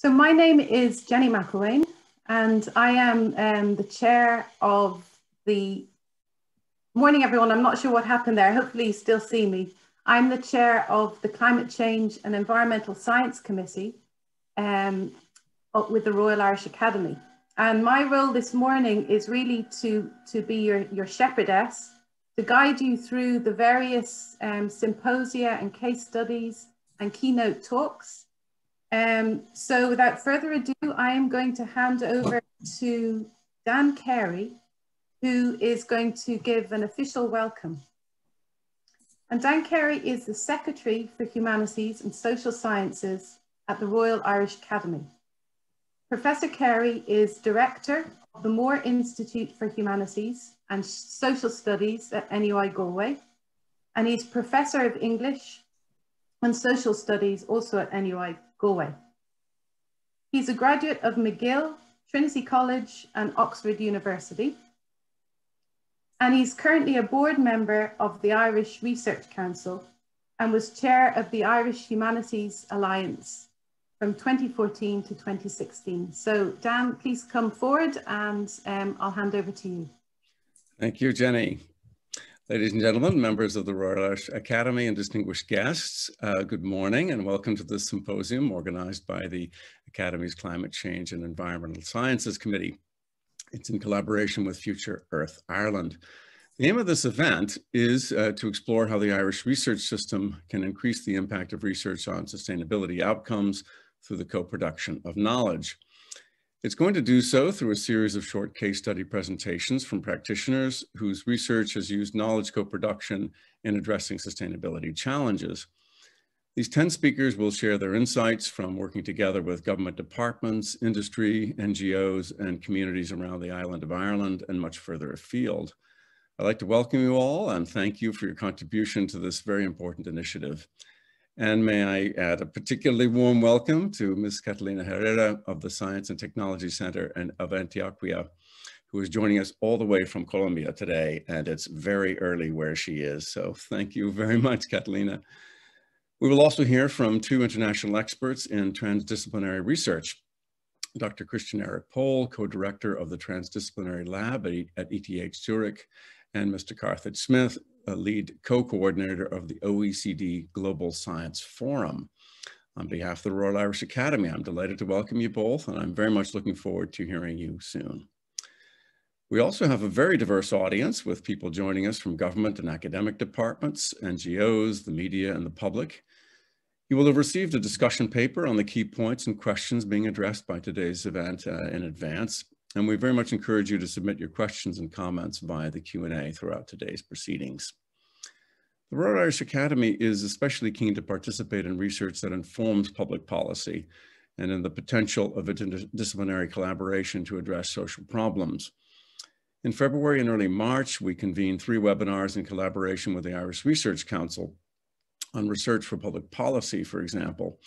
So my name is Jenny McElwain, and I am the chair of the... Morning, everyone. I'm not sure what happened there. Hopefully you still see me. I'm the chair of the Climate Change and Environmental Science Committee with the Royal Irish Academy. And my role this morning is really to be your shepherdess, to guide you through the various symposia and case studies and keynote talks. So without further ado, I am going to hand over to Dan Carey, who is going to give an official welcome. And Dan Carey is the Secretary for Humanities and Social Sciences at the Royal Irish Academy. Professor Carey is Director of the Moore Institute for Humanities and Social Studies at NUI Galway, and he's Professor of English and Social Studies also at NUI Galway. He's a graduate of McGill, Trinity College and Oxford University. And he's currently a board member of the Irish Research Council and was chair of the Irish Humanities Alliance from 2014 to 2016. So Dan, please come forward and I'll hand over to you. Thank you, Jenny. Ladies and gentlemen, members of the Royal Irish Academy and distinguished guests, good morning and welcome to this symposium organized by the Academy's Climate Change and Environmental Sciences Committee. It's in collaboration with Future Earth Ireland. The aim of this event is to explore how the Irish research system can increase the impact of research on sustainability outcomes through the co-production of knowledge. It's going to do so through a series of short case study presentations from practitioners whose research has used knowledge co-production in addressing sustainability challenges. These 10 speakers will share their insights from working together with government departments, industry, NGOs, and communities around the island of Ireland and much further afield. I'd like to welcome you all and thank you for your contribution to this very important initiative. And may I add a particularly warm welcome to Ms. Catalina Herrera of the Science and Technology Center of Antioquia, who is joining us all the way from Colombia today, and it's very early where she is. So thank you very much, Catalina. We will also hear from two international experts in transdisciplinary research. Dr. Christian Pohl, co-director of the Transdisciplinary Lab at ETH Zurich, and Mr. Carthage Smith, a lead co-coordinator of the OECD Global Science Forum. On behalf of the Royal Irish Academy, I'm delighted to welcome you both, and I'm very much looking forward to hearing you soon. We also have a very diverse audience with people joining us from government and academic departments, NGOs, the media, and the public. You will have received a discussion paper on the key points and questions being addressed by today's event in advance, and we very much encourage you to submit your questions and comments via the Q&A throughout today's proceedings. The Royal Irish Academy is especially keen to participate in research that informs public policy and in the potential of interdisciplinary collaboration to address social problems. In February and early March, we convened 3 webinars in collaboration with the Irish Research Council on research for public policy, for example,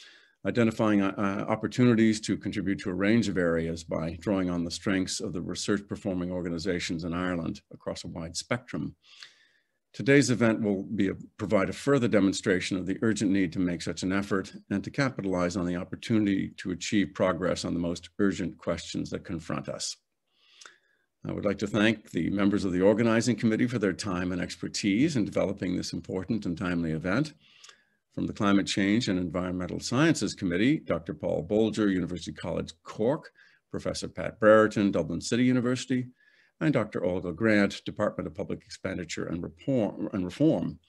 identifying opportunities to contribute to a range of areas by drawing on the strengths of the research performing organizations in Ireland across a wide spectrum. Today's event will provide a further demonstration of the urgent need to make such an effort and to capitalize on the opportunity to achieve progress on the most urgent questions that confront us. I would like to thank the members of the organizing committee for their time and expertise in developing this important and timely event. From the Climate Change and Environmental Sciences Committee, Dr. Paul Bolger, University College Cork, Professor Pat Brereton, Dublin City University, and Dr. Olga Grant, Department of Public Expenditure and Reform.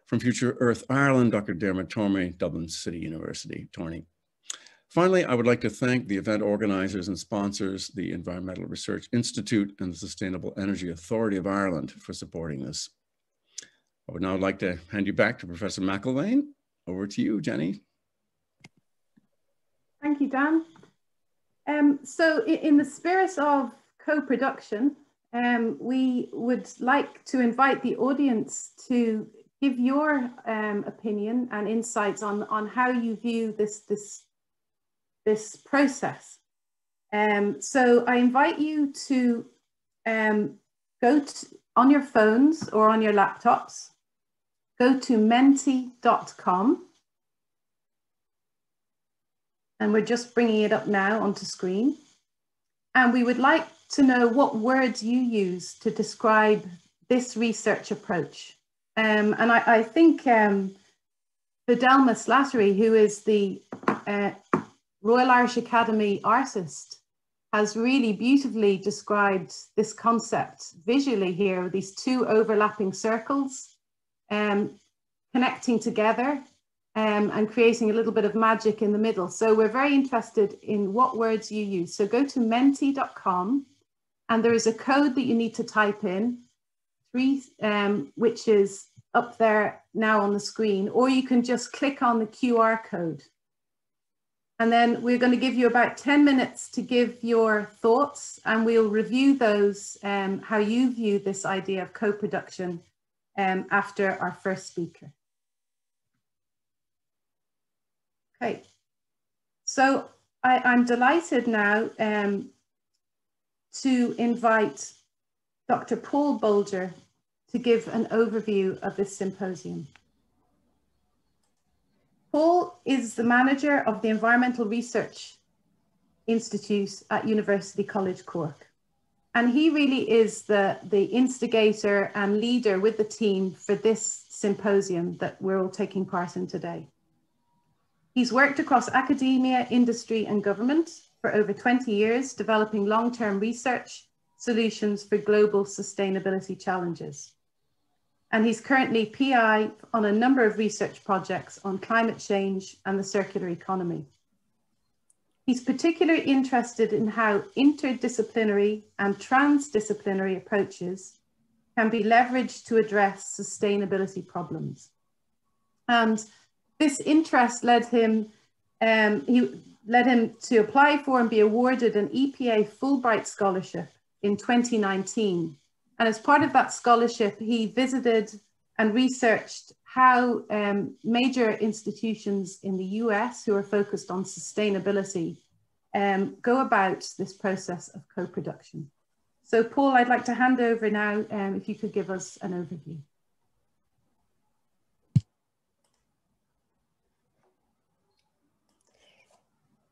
From Future Earth Ireland, Dr. Dermot Tormey, Dublin City University, Torney. Finally, I would like to thank the event organizers and sponsors, the Environmental Research Institute and the Sustainable Energy Authority of Ireland for supporting this. I would now like to hand you back to Professor McElwain. Over to you, Jenny. Thank you, Dan. So in the spirit of co-production, we would like to invite the audience to give your opinion and insights on how you view this process. So I invite you to go on your phones or on your laptops, go to menti.com and we're just bringing it up now onto screen. And we would like to know what words you use to describe this research approach. And I think Fidelma Slattery, who is the Royal Irish Academy artist, has really beautifully described this concept visually here with these two overlapping circles, connecting together and creating a little bit of magic in the middle. So we're very interested in what words you use. So go to menti.com and there is a code that you need to type in, which is up there now on the screen, or you can just click on the QR code. And then we're going to give you about 10 minutes to give your thoughts, and we'll review those, how you view this idea of co-production after our first speaker. Okay, so I'm delighted now to invite Dr. Paul Bolger to give an overview of this symposium. Paul is the manager of the Environmental Research Institute at University College Cork. And he really is the instigator and leader with the team for this symposium that we're all taking part in today. He's worked across academia, industry and government for over 20 years, developing long-term research solutions for global sustainability challenges. And he's currently PI on a number of research projects on climate change and the circular economy. He's particularly interested in how interdisciplinary and transdisciplinary approaches can be leveraged to address sustainability problems. And this interest led him to apply for and be awarded an EPA Fulbright Scholarship in 2019. And as part of that scholarship, he visited and researched how major institutions in the US who are focused on sustainability go about this process of co-production. So Paul, I'd like to hand over now, if you could give us an overview.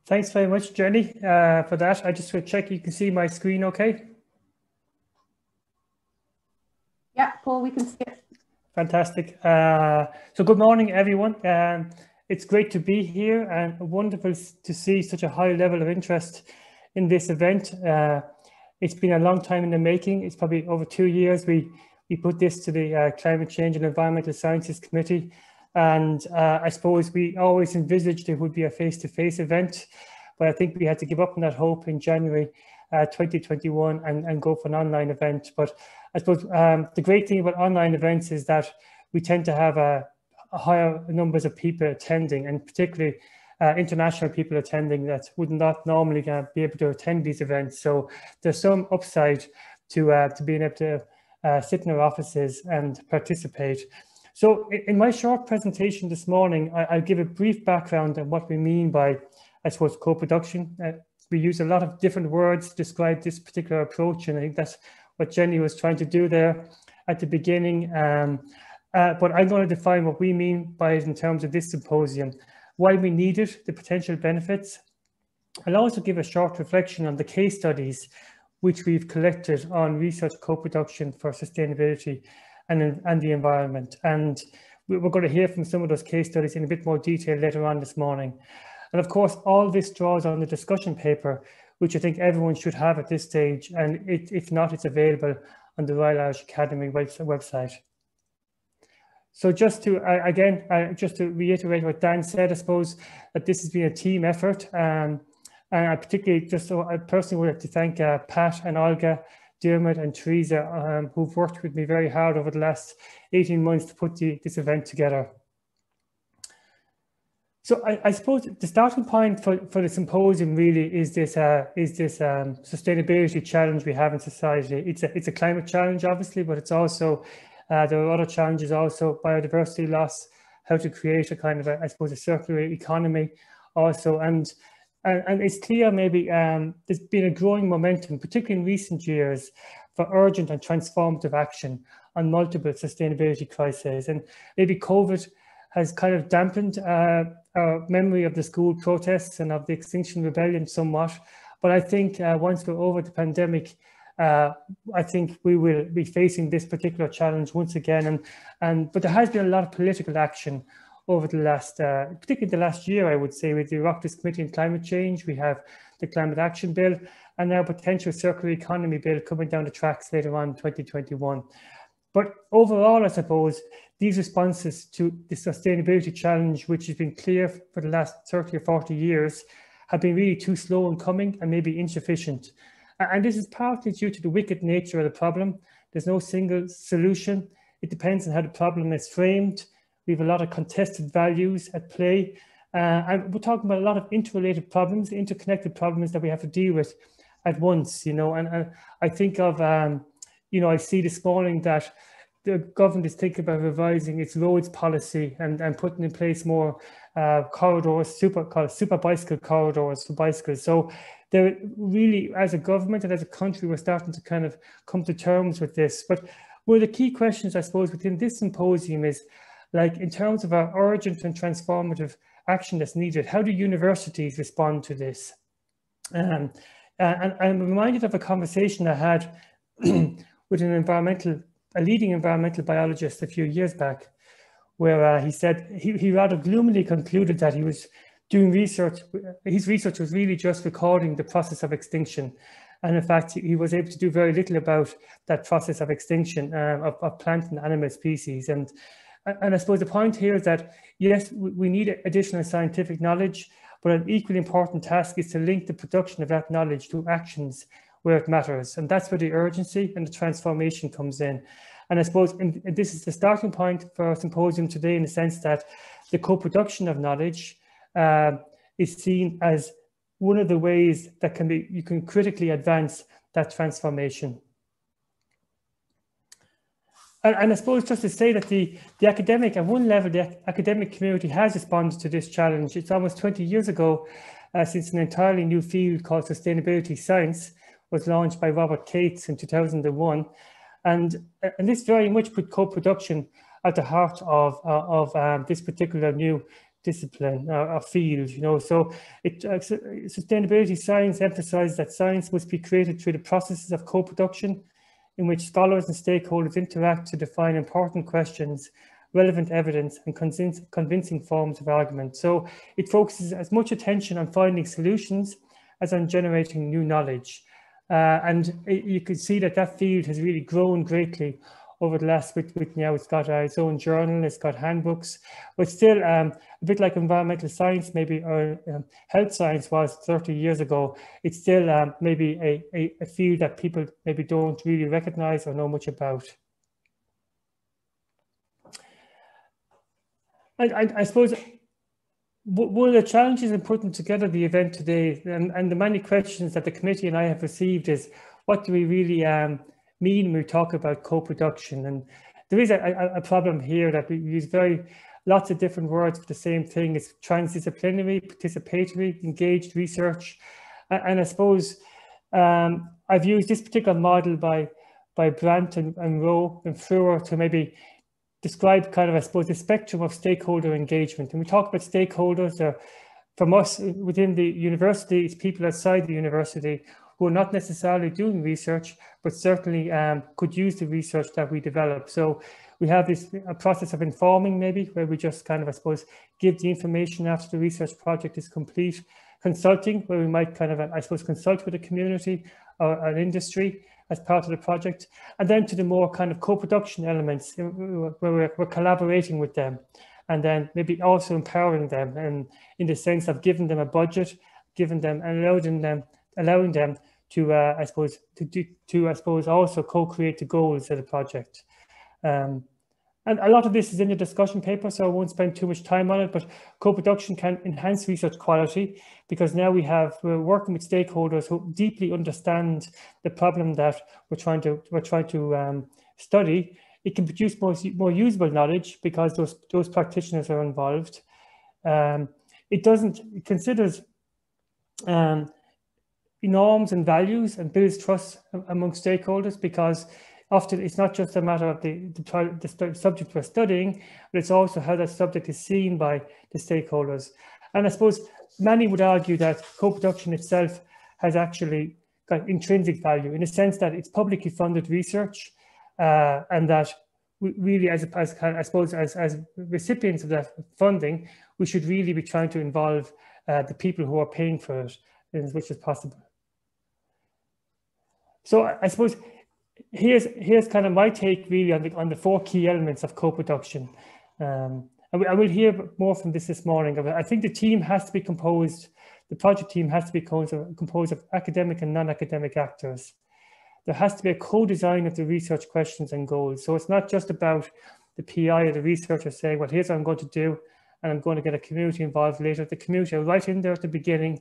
Thanks very much, Jenny, for that. I just will check you can see my screen okay? Yeah, Paul, we can see it. Fantastic. So good morning, everyone. It's great to be here and wonderful to see such a high level of interest in this event. It's been a long time in the making. It's probably over 2 years. We put this to the Climate Change and Environmental Sciences Committee. And I suppose we always envisaged it would be a face-to-face event, but I think we had to give up on that hope in January 2021 and go for an online event. But I suppose the great thing about online events is that we tend to have a higher numbers of people attending, and particularly international people attending that would not normally be able to attend these events. So there's some upside to being able to sit in our offices and participate. So in my short presentation this morning, I'll give a brief background on what we mean by, I suppose, co-production. We use a lot of different words to describe this particular approach, and I think that's what Jenny was trying to do there at the beginning. But I'm going to define what we mean by it in terms of this symposium, why we need it, the potential benefits. I'll also give a short reflection on the case studies which we've collected on research co-production for sustainability and the environment. And we're going to hear from some of those case studies in a bit more detail later on this morning. And of course, all this draws on the discussion paper, which I think everyone should have at this stage. And if not, it's available on the Royal Irish Academy website. So just to, just to reiterate what Dan said, I suppose that this has been a team effort. And I particularly I personally would like to thank Pat and Olga, Dermot and Teresa, who've worked with me very hard over the last 18 months to put this event together. So I suppose the starting point for the symposium really is this sustainability challenge we have in society. It's a climate challenge, obviously, but it's also there are other challenges also: biodiversity loss, how to create a kind of I suppose a circular economy also, and it's clear maybe there's been a growing momentum, particularly in recent years, for urgent and transformative action on multiple sustainability crises. And maybe COVID has kind of dampened our memory of the school protests and of the Extinction Rebellion somewhat. But I think once we're over the pandemic, I think we will be facing this particular challenge once again. But there has been a lot of political action over the last, particularly the last year, I would say, with the Oireachtas Committee on Climate Change. We have the Climate Action Bill, and now potential Circular Economy Bill coming down the tracks later on in 2021. But overall, I suppose, these responses to the sustainability challenge, which has been clear for the last 30 or 40 years, have been really too slow in coming and maybe insufficient. And this is partly due to the wicked nature of the problem. There's no single solution. It depends on how the problem is framed. We have a lot of contested values at play. And we're talking about a lot of interrelated problems, interconnected problems that we have to deal with at once, you know. And I think of, you know, I see this morning that the government is thinking about revising its roads policy and putting in place more corridors, super bicycle corridors for bicycles. So they're really, as a government and as a country, we're starting to kind of come to terms with this. But one of the key questions, I suppose, within this symposium is, like, in terms of our urgent and transformative action that's needed, how do universities respond to this? And I'm reminded of a conversation I had with a leading environmental biologist a few years back, where he said he rather gloomily concluded that he was doing research. His research was really just recording the process of extinction. And in fact, he was able to do very little about that process of extinction of plant and animal species. And I suppose the point here is that, yes, we need additional scientific knowledge, but an equally important task is to link the production of that knowledge to actions where it matters. And that's where the urgency and the transformation comes in. And I suppose this is the starting point for our symposium today, in the sense that the co-production of knowledge is seen as one of the ways that you can critically advance that transformation. And I suppose just to say that the academic, at one level, the academic community has responded to this challenge. It's almost 20 years ago since an entirely new field called sustainability science was launched by Robert Cates in 2001. And this very much put co-production at the heart of this particular new discipline or field, you know. So sustainability science emphasizes that science must be created through the processes of co-production, in which scholars and stakeholders interact to define important questions, relevant evidence, and convincing forms of argument. So it focuses as much attention on finding solutions as on generating new knowledge. And you can see that field has really grown greatly over the last bit. Now it's got its own journal, it's got handbooks, but still a bit like environmental science maybe, or health science was 30 years ago. It's still maybe a field that people maybe don't really recognize or know much about. I suppose one of the challenges in putting together the event today, and the many questions that the committee and I have received, is what do we really mean when we talk about co-production? And there is a problem here that we use lots of different words for the same thing. It's transdisciplinary, participatory, engaged research. And I suppose I've used this particular model by Brandt and Rowe and Frewer to maybe describe kind of, I suppose, the spectrum of stakeholder engagement. And we talk about stakeholders, from us within the university, it's people outside the university who are not necessarily doing research, but certainly could use the research that we develop. So we have a process of informing, maybe, where we just kind of, I suppose, give the information after the research project is complete. Consulting, where we might kind of, I suppose, consult with the community or an industry as part of the project. And then to the more kind of co-production elements, where we're collaborating with them, and then maybe also empowering them, and in the sense of giving them a budget, allowing them to, I suppose, also co-create the goals of the project. And a lot of this is in the discussion paper, so I won't spend too much time on it, but co-production can enhance research quality, because now we're working with stakeholders who deeply understand the problem that we're trying to study. It can produce more usable knowledge because those practitioners are involved. It considers norms and values and builds trust among stakeholders, because often it's not just a matter of the subject we're studying, but it's also how that subject is seen by the stakeholders. And I suppose many would argue that co-production itself has actually got intrinsic value in the sense that it's publicly funded research, and that we really, as recipients of that funding, we should really be trying to involve the people who are paying for it as much as possible. So I suppose here's kind of my take really on the 4 key elements of co-production. I will hear more from this morning. I think the team has to be composed, the project team has to be composed of academic and non-academic actors. There has to be a co-design of the research questions and goals. So it's not just about the PI or the researcher saying, well, here's what I'm going to do, and I'm going to get a community involved later. The community are right in there at the beginning,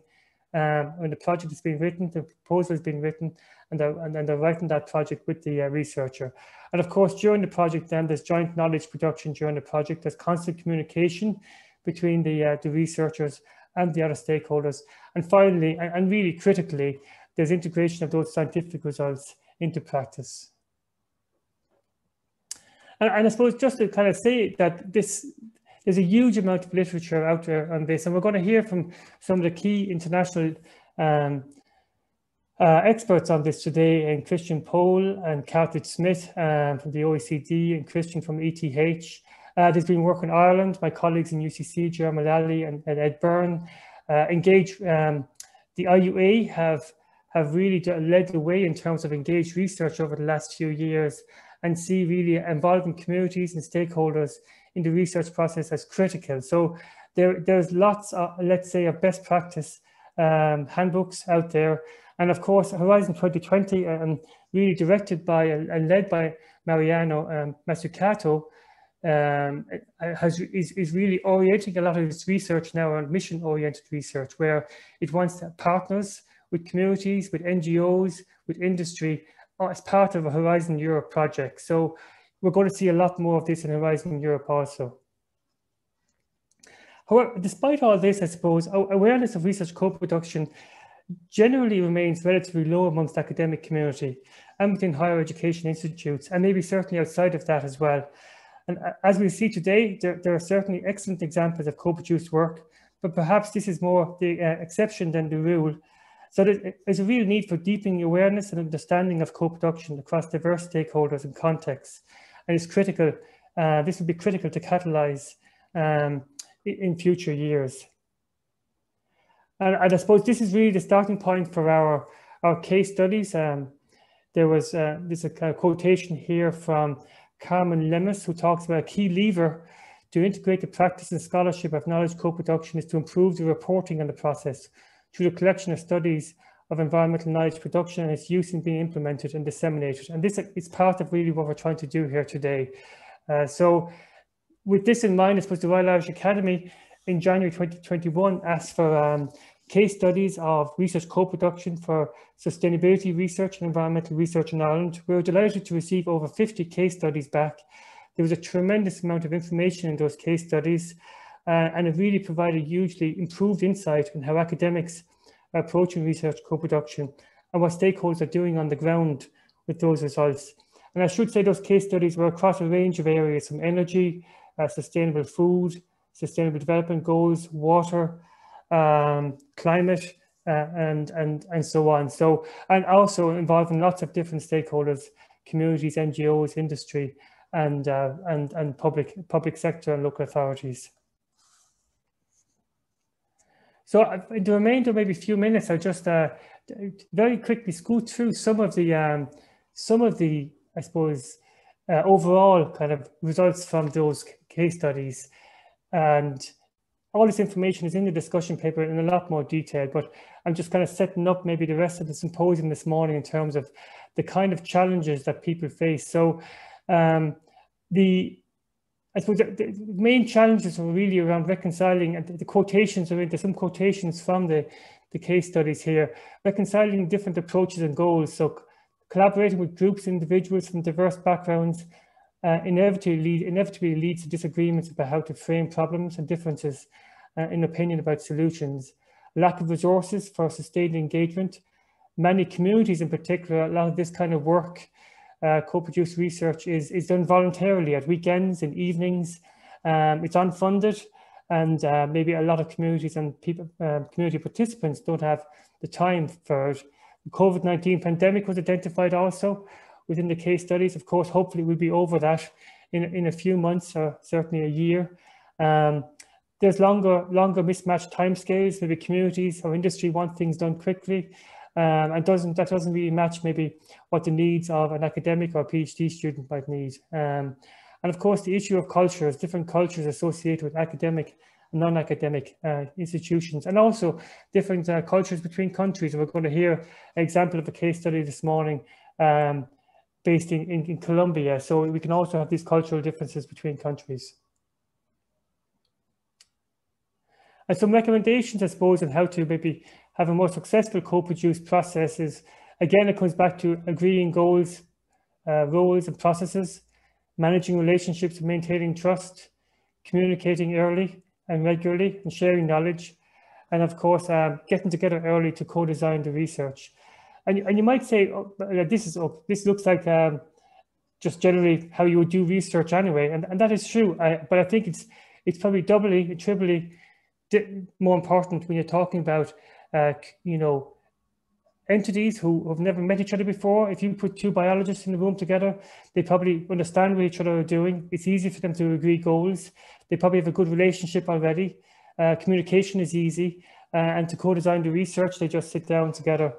when the project is being written, the proposal is being written, and they're writing that project with the researcher. And of course, during the project then, there's joint knowledge production during the project. There's constant communication between the researchers and the other stakeholders. And finally, and really critically, there's integration of those scientific results into practice. And I suppose just to kind of say that there's a huge amount of literature out there on this, and we're going to hear from some of the key international experts on this today, and Christian Pohl and Carthage Smith from the OECD, and Christian from ETH. There's been work in Ireland. My colleagues in UCC, Jeremy Lally and Ed Byrne, engage. The IUA have really led the way in terms of engaged research over the last few years, and see really involving communities and stakeholders in the research process as critical. So there's lots of, let's say, of best practice handbooks out there. And of course, Horizon 2020, really directed by and led by Mariano Mazzucato, is really orienting a lot of its research now on mission-oriented research, where it wants partners with communities, with NGOs, with industry, as part of a Horizon Europe project. So we're going to see a lot more of this in Horizon Europe also. However, despite all this, I suppose, awareness of research co-production generally remains relatively low amongst the academic community and within higher education institutes, and maybe certainly outside of that as well. And as we see today, there are certainly excellent examples of co-produced work, but perhaps this is more the exception than the rule. So there's a real need for deepening awareness and understanding of co-production across diverse stakeholders and contexts. And it's critical, this will be critical to catalyze in future years. And I suppose this is really the starting point for our case studies. There's a kind of quotation here from Carmen Lemus, who talks about a key lever to integrate the practice and scholarship of knowledge co-production is to improve the reporting on the process through the collection of studies of environmental knowledge production and its use in being implemented and disseminated. And this is part of really what we're trying to do here today. So with this in mind, I suppose the Royal Irish Academy in January 2021 asked for case studies of research co-production for sustainability research and environmental research in Ireland. We were delighted to receive over 50 case studies back. There was a tremendous amount of information in those case studies, and it really provided hugely improved insight on how academics are approaching research co-production and what stakeholders are doing on the ground with those results. And I should say those case studies were across a range of areas, from energy, sustainable food, sustainable development goals, water, climate, and so on. So, and also involving lots of different stakeholders, communities, NGOs, industry, and public sector and local authorities. So in the remainder, maybe a few minutes, I'll just very quickly scoot through some of the I suppose, overall kind of results from those case studies. And all this information is in the discussion paper in a lot more detail, but I'm just kind of setting up maybe the rest of the symposium this morning in terms of the kind of challenges that people face. So I suppose the main challenges are really around reconciling, and the quotations are into some quotations from the case studies here, reconciling different approaches and goals. So collaborating with groups, individuals from diverse backgrounds, inevitably leads to disagreements about how to frame problems and differences in opinion about solutions. Lack of resources for sustained engagement. Many communities in particular, a lot of this kind of work co-produced research is done voluntarily at weekends and evenings. It's unfunded, and maybe a lot of communities and people, community participants don't have the time for it. The COVID-19 pandemic was identified also within the case studies. Of course, hopefully we'll be over that in a few months or certainly a year. There's longer mismatched timescales. Maybe communities or industry want things done quickly, and that doesn't really match maybe what the needs of an academic or PhD student might need. And of course, the issue of cultures, different cultures associated with academic and non-academic institutions, and also different cultures between countries. We're going to hear an example of a case study this morning based in Colombia. So we can also have these cultural differences between countries. And some recommendations, I suppose, on how to maybe have a more successful co-produced process is, again, it comes back to agreeing goals, roles and processes, managing relationships and maintaining trust, communicating early and regularly and sharing knowledge, and of course, getting together early to co-design the research. And you might say, oh, this looks like just generally how you would do research anyway, and that is true. But I think it's probably doubly, triply more important when you're talking about, you know, entities who have never met each other before. If you put two biologists in the room together, they probably understand what each other are doing. It's easy for them to agree goals. They probably have a good relationship already. Communication is easy. And to co-design the research, they just sit down together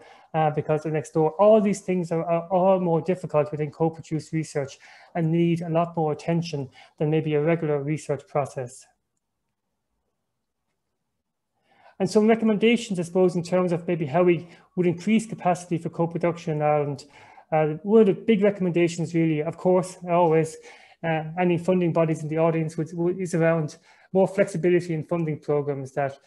because they're next door. All these things are all more difficult within co-produced research and need a lot more attention than maybe a regular research process. And some recommendations, I suppose, in terms of maybe how we would increase capacity for co-production in Ireland. One of the big recommendations really, of course, always, any funding bodies in the audience is around more flexibility in funding programs that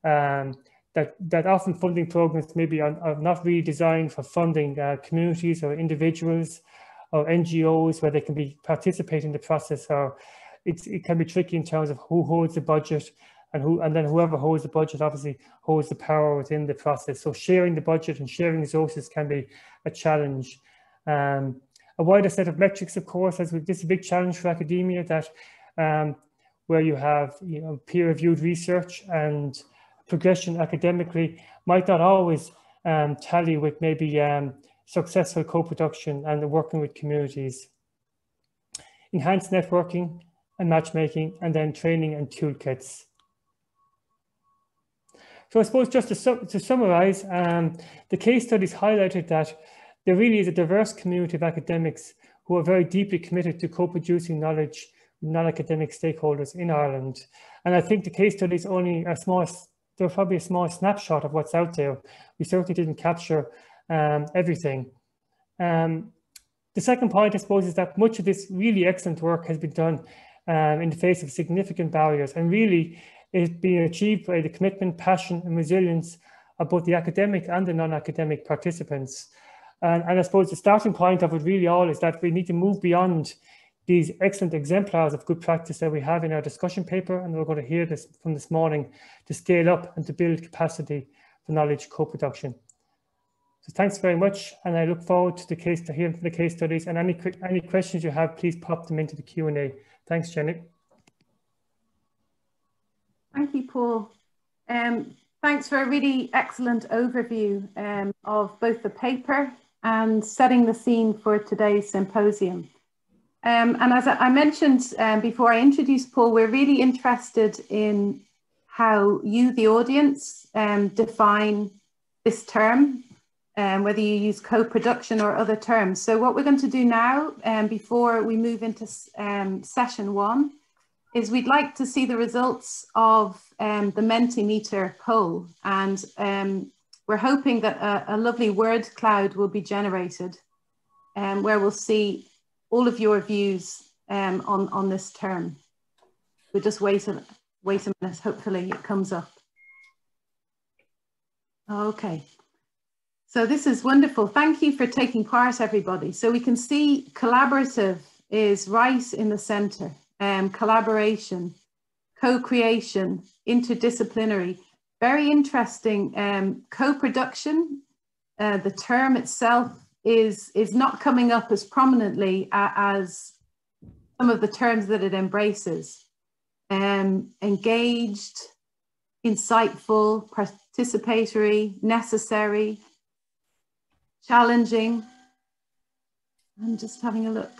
often funding programs maybe are not really designed for funding communities or individuals or NGOs where they can participate in the process, or it can be tricky in terms of who holds the budget. And then whoever holds the budget obviously holds the power within the process. So sharing the budget and sharing resources can be a challenge. A wider set of metrics, of course, this is a big challenge for academia, that where you have, you know, peer-reviewed research and progression academically might not always tally with maybe successful co-production and working with communities. Enhanced networking and matchmaking, and then training and toolkits. So I suppose just to summarize, the case studies highlighted that there really is a diverse community of academics who are very deeply committed to co-producing knowledge with non-academic stakeholders in Ireland. And I think the case studies only they're probably a small snapshot of what's out there. We certainly didn't capture everything. The second point, I suppose, is that much of this really excellent work has been done in the face of significant barriers, and really is being achieved by the commitment, passion and resilience of both the academic and the non-academic participants. And I suppose the starting point of it really all is that we need to move beyond these excellent exemplars of good practice that we have in our discussion paper, and we're going to hear this from this morning, to scale up and to build capacity for knowledge co-production. So thanks very much, and I look forward to hearing from the case studies, and any questions you have, please pop them into the Q&A. Thanks, Jenny. Thank you, Paul. Thanks for a really excellent overview of both the paper and setting the scene for today's symposium. And as I mentioned before I introduced Paul, we're really interested in how you, the audience, define this term, whether you use co-production or other terms. So what we're going to do now, before we move into session one, is we'd like to see the results of the Mentimeter poll. And we're hoping that a lovely word cloud will be generated where we'll see all of your views on this term. We'll just wait a minute, hopefully it comes up. Okay, so this is wonderful. Thank you for taking part, everybody. So we can see collaborative is right in the center. Collaboration, co-creation, interdisciplinary, very interesting. Co-production, the term itself is not coming up as prominently as some of the terms that it embraces. Engaged, insightful, participatory, necessary, challenging. I'm just having a look.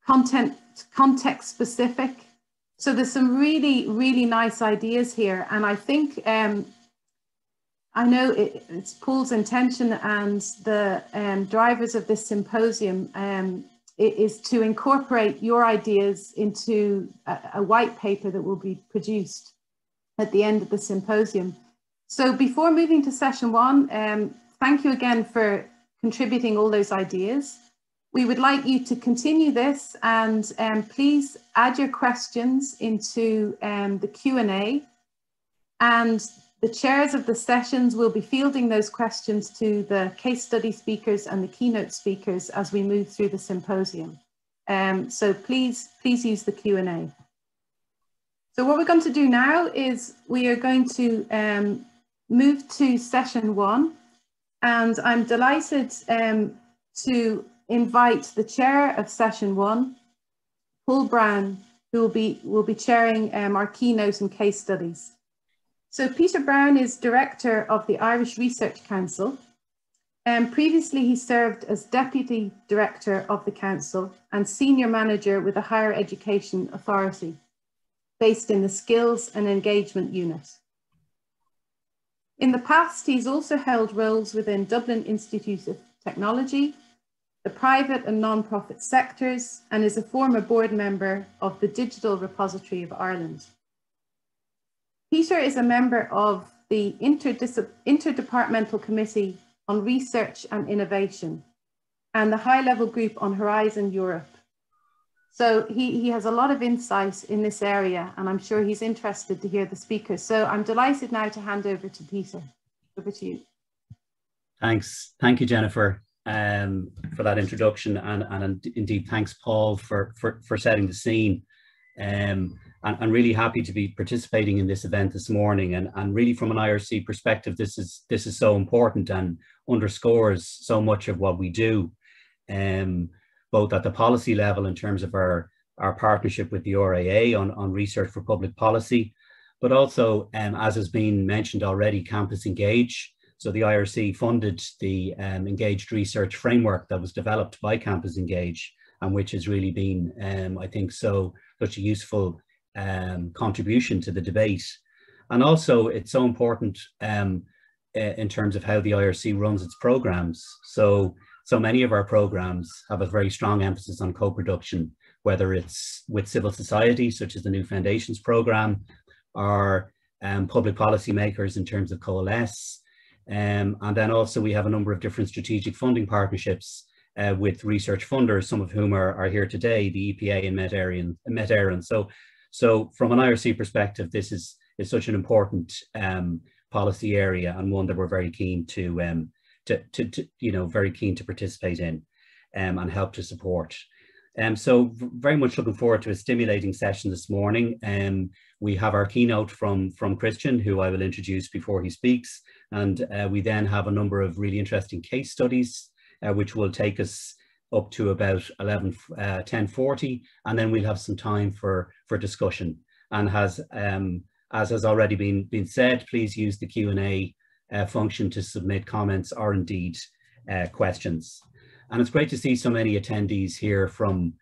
Context specific. So there's some really, really nice ideas here. And I think, I know it's Paul's intention and the drivers of this symposium is to incorporate your ideas into a white paper that will be produced at the end of the symposium. So before moving to session one, thank you again for contributing all those ideas. We would like you to continue this and please add your questions into the Q&A, and the chairs of the sessions will be fielding those questions to the case study speakers and the keynote speakers as we move through the symposium. So please use the Q&A. So what we're going to do now is we are going to move to session one, and I'm delighted to invite the chair of session one, Paul Brown, who will be chairing our keynote and case studies. So Peter Brown is director of the Irish Research Council. Previously, he served as deputy director of the council and senior manager with a higher education authority based in the Skills and Engagement Unit. In the past, he's also held roles within Dublin Institute of Technology, the private and non-profit sectors, and is a former board member of the Digital Repository of Ireland. Peter is a member of the Interdepartmental Committee on Research and Innovation and the high-level group on Horizon Europe. So he has a lot of insight in this area, and I'm sure he's interested to hear the speakers. So I'm delighted now to hand over to Peter. Over to you. Thanks. Thank you, Jennifer, for that introduction, and indeed thanks, Paul, for setting the scene. I'm really happy to be participating in this event this morning, and really from an IRC perspective, this is so important and underscores so much of what we do, both at the policy level in terms of our partnership with the RAA on research for public policy, but also, as has been mentioned already, Campus Engage. So the IRC funded the engaged research framework that was developed by Campus Engage, and which has really been, I think, such a useful contribution to the debate. And also it's so important in terms of how the IRC runs its programs. So many of our programs have a very strong emphasis on co-production, whether it's with civil society, such as the New Foundations program, or public policy makers in terms of Coalesce. And then also we have a number of different strategic funding partnerships with research funders, some of whom are here today, the EPA and Met Éireann. So from an IRC perspective, this is such an important policy area, and one that we're very keen to participate in and help to support. So very much looking forward to a stimulating session this morning. We have our keynote from Christian, who I will introduce before he speaks, and we then have a number of really interesting case studies, which will take us up to about 10:40, and then we'll have some time for discussion. And as has already been said, please use the Q&A function to submit comments or indeed questions. And it's great to see so many attendees here from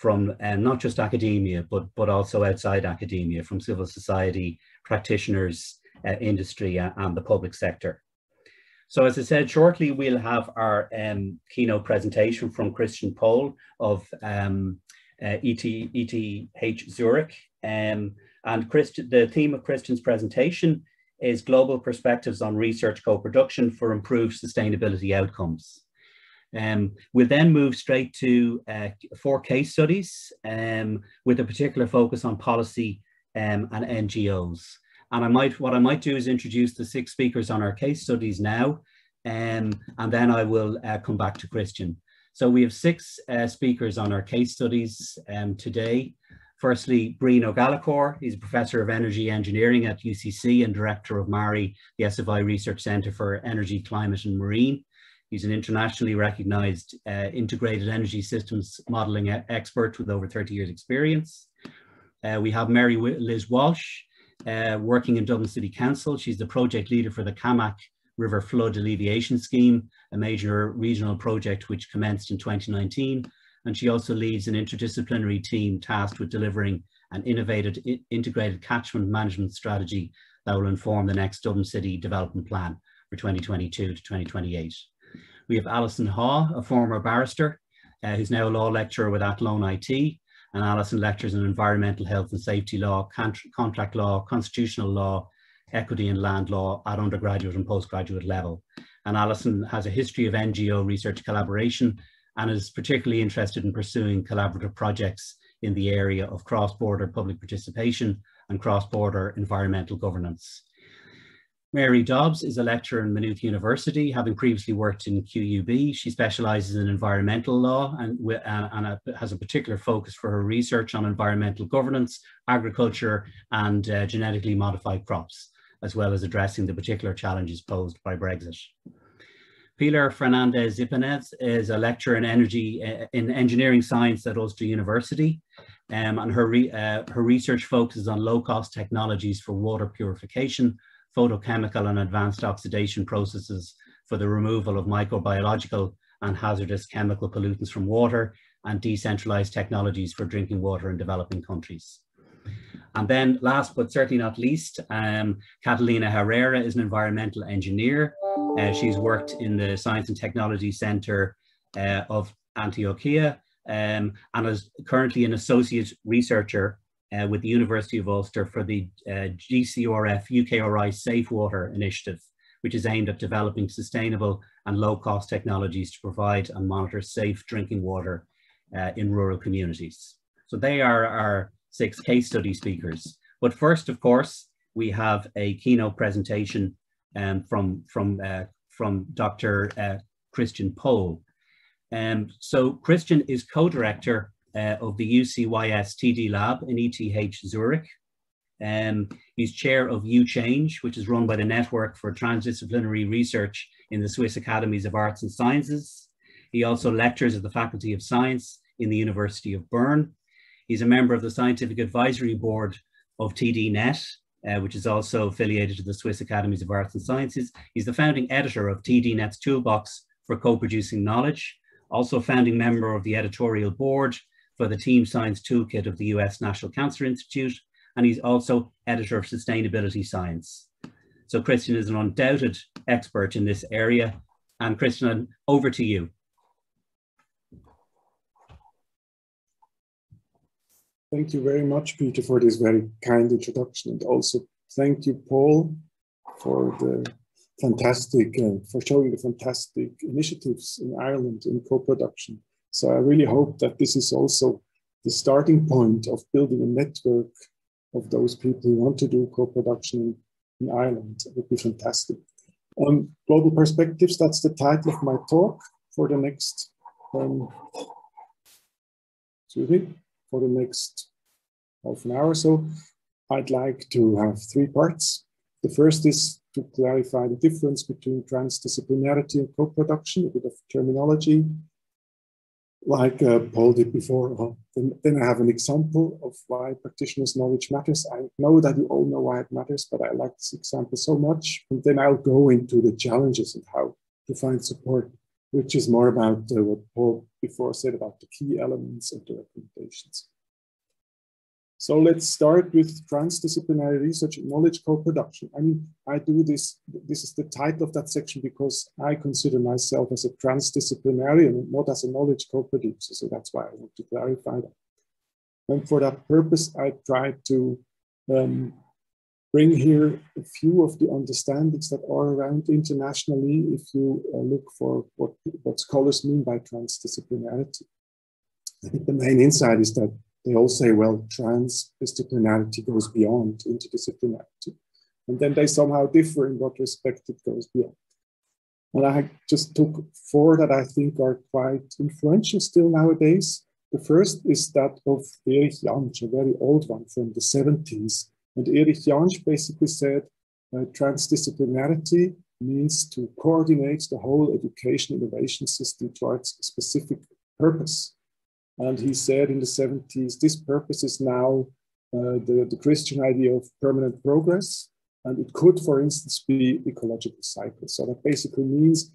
not just academia, but also outside academia, from civil society, practitioners, industry, and the public sector. So as I said, shortly we'll have our keynote presentation from Christian Pohl of ETH Zurich. And the theme of Christian's presentation is Global Perspectives on Research Co-Production for Improved Sustainability Outcomes. We'll then move straight to 4 case studies with a particular focus on policy and NGOs. And what I might do is introduce the 6 speakers on our case studies now, and then I will come back to Christian. So we have 6 speakers on our case studies today. Firstly, Breen O'Gallagher. He's a professor of energy engineering at UCC and director of MARI, the SFI Research Centre for Energy, Climate and Marine. He's an internationally recognized integrated energy systems modeling expert with over 30 years experience. We have Mary Liz Walsh, working in Dublin City Council. She's the project leader for the Camac River Flood Alleviation Scheme, a major regional project which commenced in 2019. And she also leads an interdisciplinary team tasked with delivering an innovative integrated catchment management strategy that will inform the next Dublin City Development Plan for 2022 to 2028. We have Alison Haw, a former barrister, who's now a law lecturer with Athlone IT. And Alison lectures in environmental health and safety law, contract law, constitutional law, equity and land law at undergraduate and postgraduate level. And Alison has a history of NGO research collaboration and is particularly interested in pursuing collaborative projects in the area of cross-border public participation and cross-border environmental governance. Mary Dobbs is a lecturer in Maynooth University, having previously worked in QUB. She specialises in environmental law and has a particular focus for her research on environmental governance, agriculture and genetically modified crops, as well as addressing the particular challenges posed by Brexit. Pilar Fernandez Ipanez is a lecturer in engineering science at Ulster University, and her research focuses on low-cost technologies for water purification, photochemical and advanced oxidation processes for the removal of microbiological and hazardous chemical pollutants from water, and decentralized technologies for drinking water in developing countries. And then last but certainly not least, Catalina Herrera is an environmental engineer. She's worked in the Science and Technology Center of Antioquia and is currently an associate researcher with the University of Ulster for the GCRF UKRI Safe Water Initiative, which is aimed at developing sustainable and low-cost technologies to provide and monitor safe drinking water in rural communities. So they are our 6 case study speakers. But first, of course, we have a keynote presentation from Dr. Christian Pohl. So Christian is co-director of the UCYS TD Lab in ETH Zurich. He's chair of U-Change, which is run by the Network for Transdisciplinary Research in the Swiss Academies of Arts and Sciences. He also lectures at the Faculty of Science in the University of Bern. He's a member of the Scientific Advisory Board of TDNet, which is also affiliated to the Swiss Academies of Arts and Sciences. He's the founding editor of TDNet's Toolbox for Co-Producing Knowledge, also founding member of the editorial board for the Team Science Toolkit of the US National Cancer Institute, and he's also editor of Sustainability Science. So Christian is an undoubted expert in this area. And Christian, over to you. Thank you very much, Peter, for this very kind introduction. And also thank you, Paul, for the fantastic, for showing the fantastic initiatives in Ireland in co-production. So I really hope that this is also the starting point of building a network of those people who want to do co-production in Ireland. It would be fantastic. Global Perspectives, that's the title of my talk for the next, for the next half an hour or so. I'd like to have 3 parts. The first is to clarify the difference between transdisciplinarity and co-production, a bit of terminology, like Paul did before. Then I have an example of why practitioners' knowledge matters. I know that you all know why it matters, but I like this example so much. And then I'll go into the challenges and how to find support, which is more about what Paul before said about the key elements of the recommendations. So let's start with transdisciplinary research and knowledge co-production. I mean, I do this is the title of that section because I consider myself as a transdisciplinarian and not as a knowledge co-producer. So that's why I want to clarify that. And for that purpose, I try to bring here a few of the understandings that are around internationally if you look for what scholars mean by transdisciplinarity. I think the main insight is that they all say, well, transdisciplinarity goes beyond interdisciplinarity. And then they somehow differ in what respect it goes beyond. And I just took 4 that I think are quite influential still nowadays. The first is that of Erich Jansch, a very old one from the 70s. And Erich Jansch basically said transdisciplinarity means to coordinate the whole education innovation system towards a specific purpose. And he said in the 70s, this purpose is now the Christian idea of permanent progress. And it could, for instance, be ecological cycles. So that basically means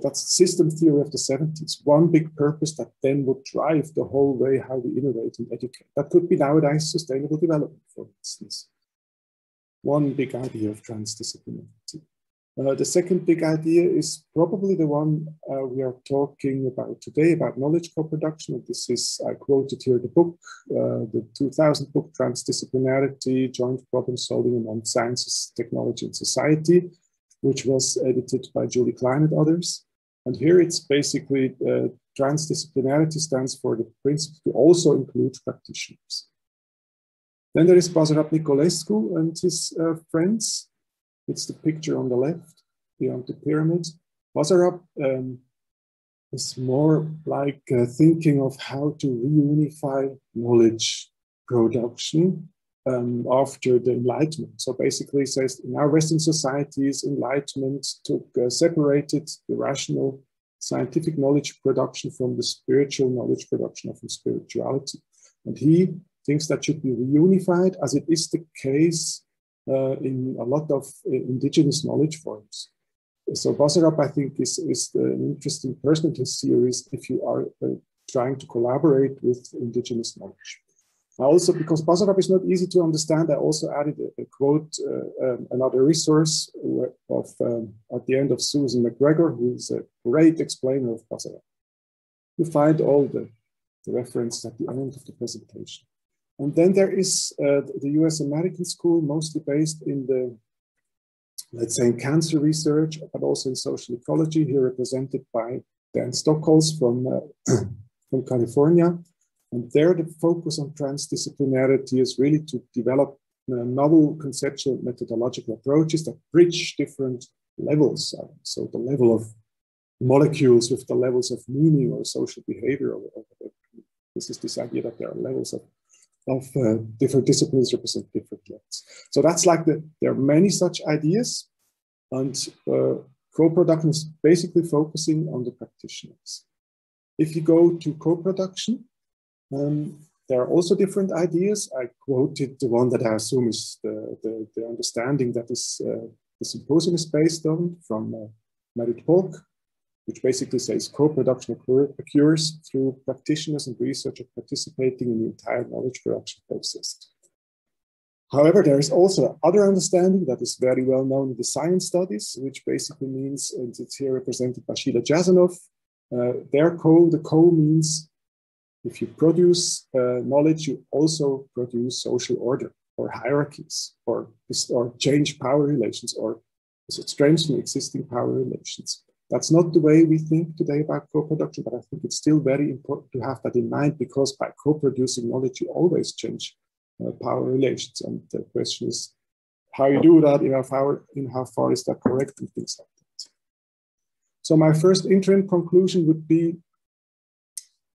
that's system theory of the 70s, one big purpose that then would drive the whole way how we innovate and educate. That could be nowadays sustainable development, for instance. One big idea of transdisciplinarity. The second big idea is probably the one we are talking about today, about knowledge co-production. And this is, I quoted here the book, the 2000 book, Transdisciplinarity, Joint Problem Solving Among Sciences, Technology and Society, which was edited by Julie Klein and others. And here it's basically, transdisciplinarity stands for the principle to also include practitioners. Then there is Bazarab Nicolescu and his friends. It's the picture on the left, beyond the pyramid. Bazarab is more like thinking of how to reunify knowledge production after the Enlightenment. So basically says in our Western societies, Enlightenment separated the rational scientific knowledge production from the spiritual knowledge production of spirituality. And he thinks that should be reunified, as it is the case in a lot of indigenous knowledge forms. So Bazarab, I think, is an interesting person in his series if you are trying to collaborate with indigenous knowledge. Also, because Bazarab is not easy to understand, I also added a quote, another resource of at the end of Susan McGregor, who is a great explainer of Bazarab. You find all the references at the end of the presentation. And then there is the US American school, mostly based in the, let's say, in cancer research, but also in social ecology, here represented by Dan Stockholz from California. And there the focus on transdisciplinarity is really to develop novel conceptual methodological approaches that bridge different levels. So the level of molecules with the levels of meaning or social behavior. This is this idea that there are levels of different disciplines represent different levels. So that's like there are many such ideas, and co-production is basically focusing on the practitioners. If you go to co-production, there are also different ideas. I quoted the one that I assume is the understanding that is the Symposium is based on from Merit Polk, which basically says co-production occurs through practitioners and researchers participating in the entire knowledge production process. However, there is also other understanding that is very well known in the science studies, which basically means, and it's here represented by Sheila Jasanoff, the co means if you produce knowledge, you also produce social order or hierarchies or change power relations or strengthen existing power relations. That's not the way we think today about co-production, but I think it's still very important to have that in mind, because by co-producing knowledge, you always change power relations. And the question is how you do that, in how far is that correct, and things like that. So my first interim conclusion would be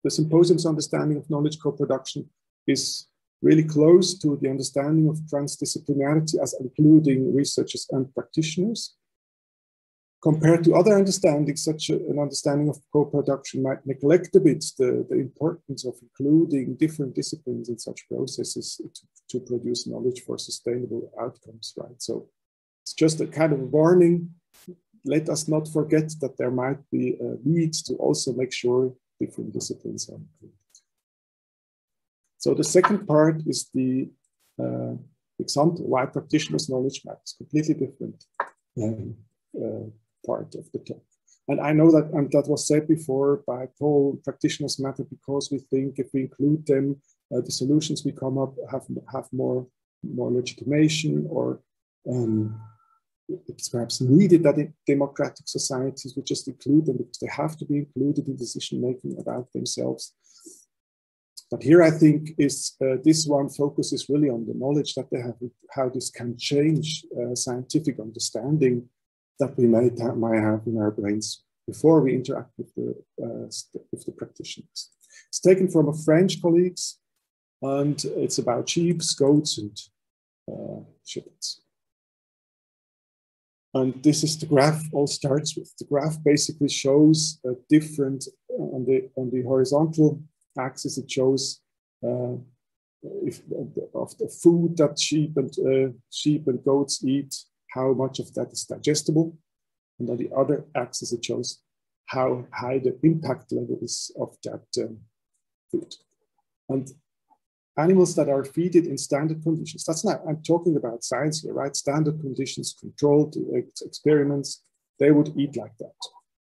the Symposium's understanding of knowledge co-production is really close to the understanding of transdisciplinarity as including researchers and practitioners. Compared to other understandings, such an understanding of co-production might neglect a bit the importance of including different disciplines in such processes to produce knowledge for sustainable outcomes, right? So it's just a kind of warning. Let us not forget that there might be a need to also make sure different disciplines are included. So the second part is the example why practitioners' knowledge matters, completely different part of the talk. And I know that, and that was said before by Paul, practitioners matter because we think if we include them, the solutions we come up have more legitimation, or it's perhaps needed that in democratic societies we just include them because they have to be included in decision-making about themselves. But here I think is this one focuses really on the knowledge that they have, how this can change scientific understanding that we might have in our brains before we interact with the practitioners. It's taken from a French colleagues, and it's about sheep, goats, and shepherds. And this is the graph all starts with. The graph basically shows a different, on the horizontal axis, it shows of the food that sheep and goats eat, how much of that is digestible. And on the other axis, it shows how high the impact level is of that food. And animals that are fed in standard conditions, that's not, I'm talking about science here, right? Standard conditions, controlled experiments, they would eat like that.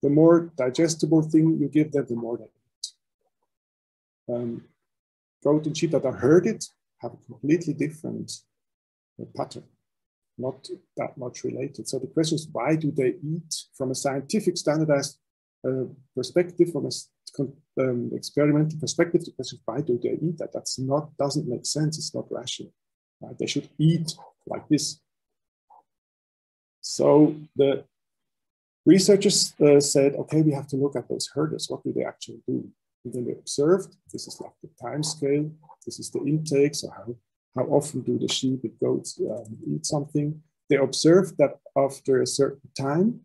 The more digestible thing you give them, the more they eat. Goat and sheep that are herded have a completely different pattern, not that much related. So the question is, why do they eat? From a scientific standardized perspective, from a experimental perspective, the question is, why do they eat that? That's not, doesn't make sense, it's not rational. Right? They should eat like this. So the researchers said, okay, we have to look at those herders. What do they actually do? And then they observed, this is like the time scale, this is the intake, so how often do the sheep and goats eat something. They observed that after a certain time,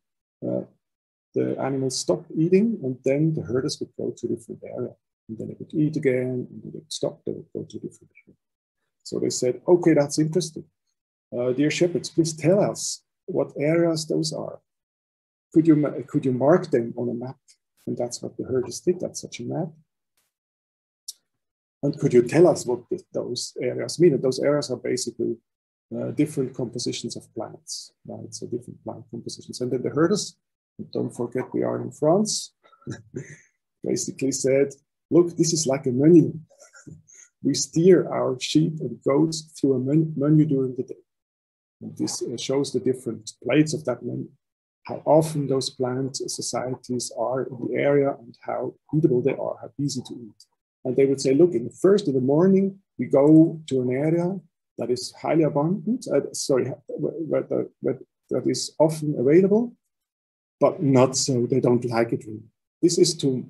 the animals stop eating, and then the herders would go to a different area. And then they would eat again, and then they would stop, they would go to a different area. So they said, okay, that's interesting. Dear shepherds, please tell us what areas those are. Could you mark them on a map? And that's what the herders did, that's such a map. And could you tell us what those areas mean? And those areas are basically different compositions of plants, right? So different plant compositions. And then the herders, don't forget we are in France, basically said, look, this is like a menu. We steer our sheep and goats through a menu during the day. And this shows the different plates of that menu, how often those plant societies are in the area and how eatable they are, how easy to eat. And they would say, look, in the morning, we go to an area that is highly abundant, that is often available, but not so, they don't like it really. This is to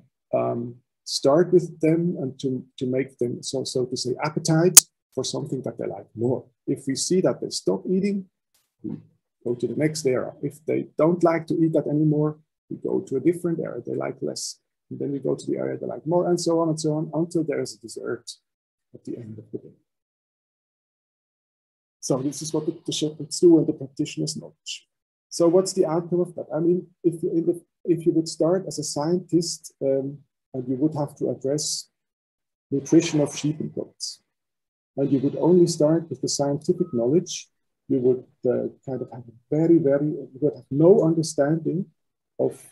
start with them and to make them, so to say, appetite for something that they like more. If we see that they stop eating, we go to the next area. If they don't like to eat that anymore, we go to a different area they like less. And then we go to the area they like more, and so on, until there is a dessert at the end of the day. So this is what the shepherds do and the practitioners' knowledge. So what's the outcome of that? I mean, if you would start as a scientist and you would have to address nutrition of sheep and goats, and you would only start with the scientific knowledge, you would kind of have you would have no understanding of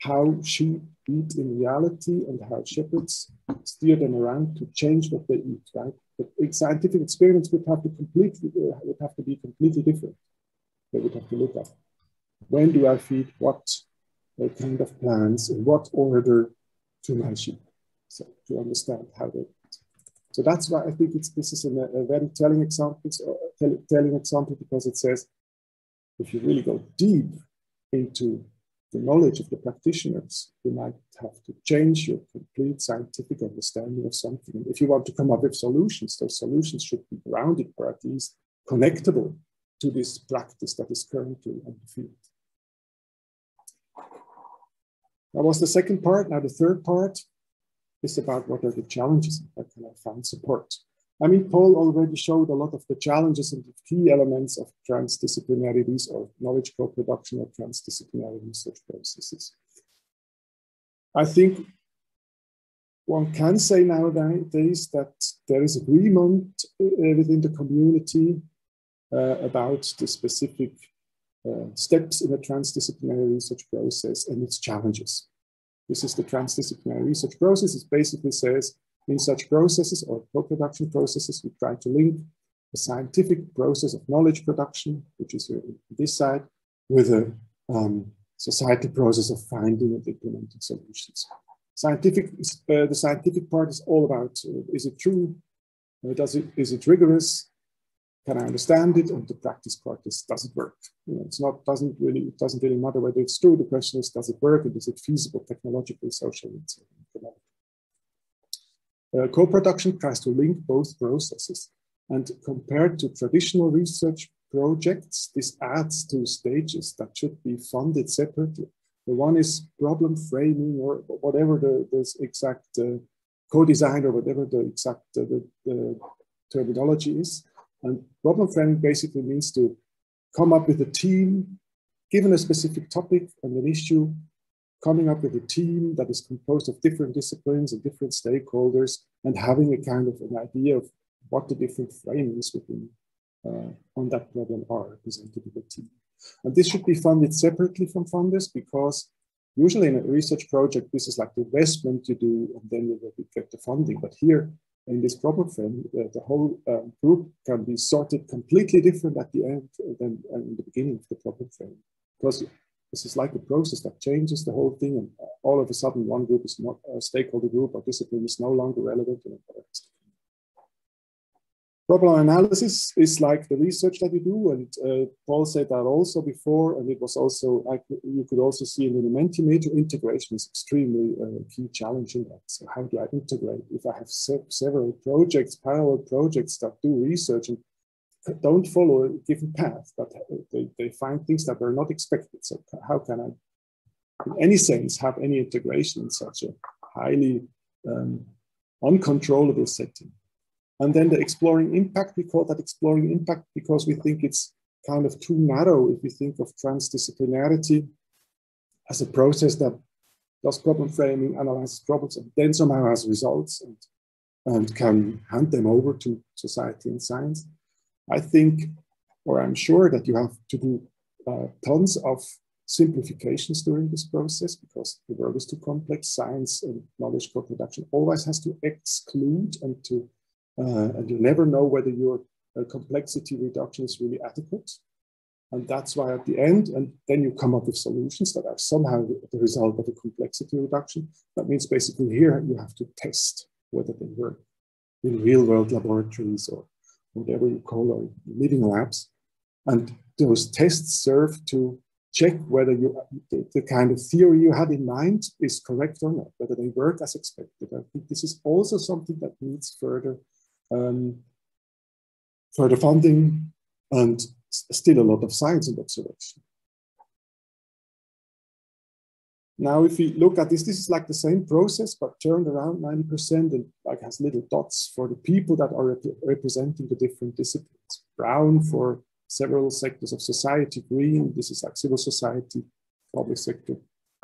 how sheep eat in reality and how shepherds steer them around to change what they eat, right? But scientific experiments would have to be completely different. They would have to look at, when do I feed what kind of plants in what order to my sheep? So to understand how they eat. So that's why I think this is a very telling example because it says, if you really go deep into the knowledge of the practitioners, you might have to change your complete scientific understanding of something. And if you want to come up with solutions, those solutions should be grounded or at least connectable to this practice that is currently on the field. That was the second part. Now the third part is about what are the challenges and how can I find support. I mean, Paul already showed a lot of the challenges and the key elements of transdisciplinary research or knowledge co-production or transdisciplinary research processes. I think one can say nowadays that there is agreement within the community about the specific steps in a transdisciplinary research process and its challenges. This is the transdisciplinary research process. It basically says, in such processes or co-production processes, we try to link the scientific process of knowledge production, which is here on this side, with a societal process of finding and implementing solutions. The scientific part is all about, is it true? Is it rigorous? Can I understand it? And the practice part is, does it work? You know, it doesn't really matter whether it's true. The question is, does it work? And is it feasible technologically, socially, and so on? Co-production tries to link both processes, and compared to traditional research projects, this adds two stages that should be funded separately. The one is problem framing, or whatever the exact co-design, or whatever the exact the terminology is. And problem framing basically means to come up with a team, given a specific topic and an issue, coming up with a team that is composed of different disciplines and different stakeholders, and having a kind of an idea of what the different framings within on that problem are presented to the team. And this should be funded separately from funders, because usually in a research project, this is like the investment you do, and then you will get the funding. But here in this problem frame, the whole group can be sorted completely different at the end than in the beginning of the problem frame. Because this is like a process that changes the whole thing, and all of a sudden one group is not a stakeholder group, or discipline is no longer relevant. Problem analysis is like the research that you do, and Paul said that also before, and it was also, you could also see in the Mentimeter, integration is extremely key challenge in that. So how do I integrate? If I have several projects, parallel projects that do research and don't follow a given path, but they find things that were not expected. So how can I, in any sense, have any integration in such a highly uncontrollable setting? And then the exploring impact, we call that exploring impact because we think it's kind of too narrow if we think of transdisciplinarity as a process that does problem framing, analyzes problems, and then somehow has results and can hand them over to society and science. I think, or I'm sure that you have to do tons of simplifications during this process, because the world is too complex. Science and knowledge co-production always has to exclude and you never know whether your complexity reduction is really adequate. And that's why at the end, and then you come up with solutions that are somehow the result of a complexity reduction. That means basically here you have to test whether they work in real world laboratories or whatever you call or living labs. And those tests serve to check whether the kind of theory you had in mind is correct or not, whether they work as expected. I think this is also something that needs further funding and still a lot of science and observation. Now, if we look at this, this is like the same process, but turned around 90% and like has little dots for the people that are representing the different disciplines. Brown for several sectors of society, green, this is like civil society, public sector,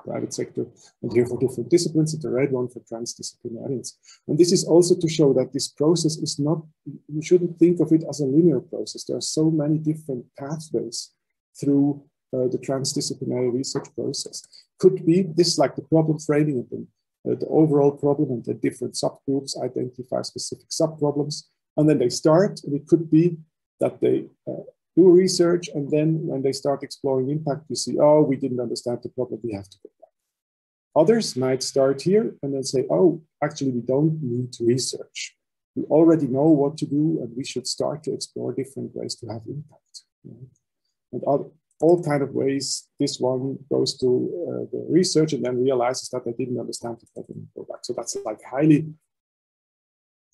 private sector, and here for different disciplines, and the red one for transdisciplinarians. And this is also to show that this process is not, you shouldn't think of it as a linear process. There are so many different pathways through the transdisciplinary research process. Could be this like the problem framing and the overall problem, and the different subgroups identify specific subproblems, and then they start, and it could be that they do research, and then when they start exploring impact, you see, oh, we didn't understand the problem, we have to go back. Others might start here and then say, oh, actually, we don't need to research. We already know what to do, and we should start to explore different ways to have impact. And all kind of ways, this one goes to the research and then realizes that they didn't understand the problem and go back. So that's like highly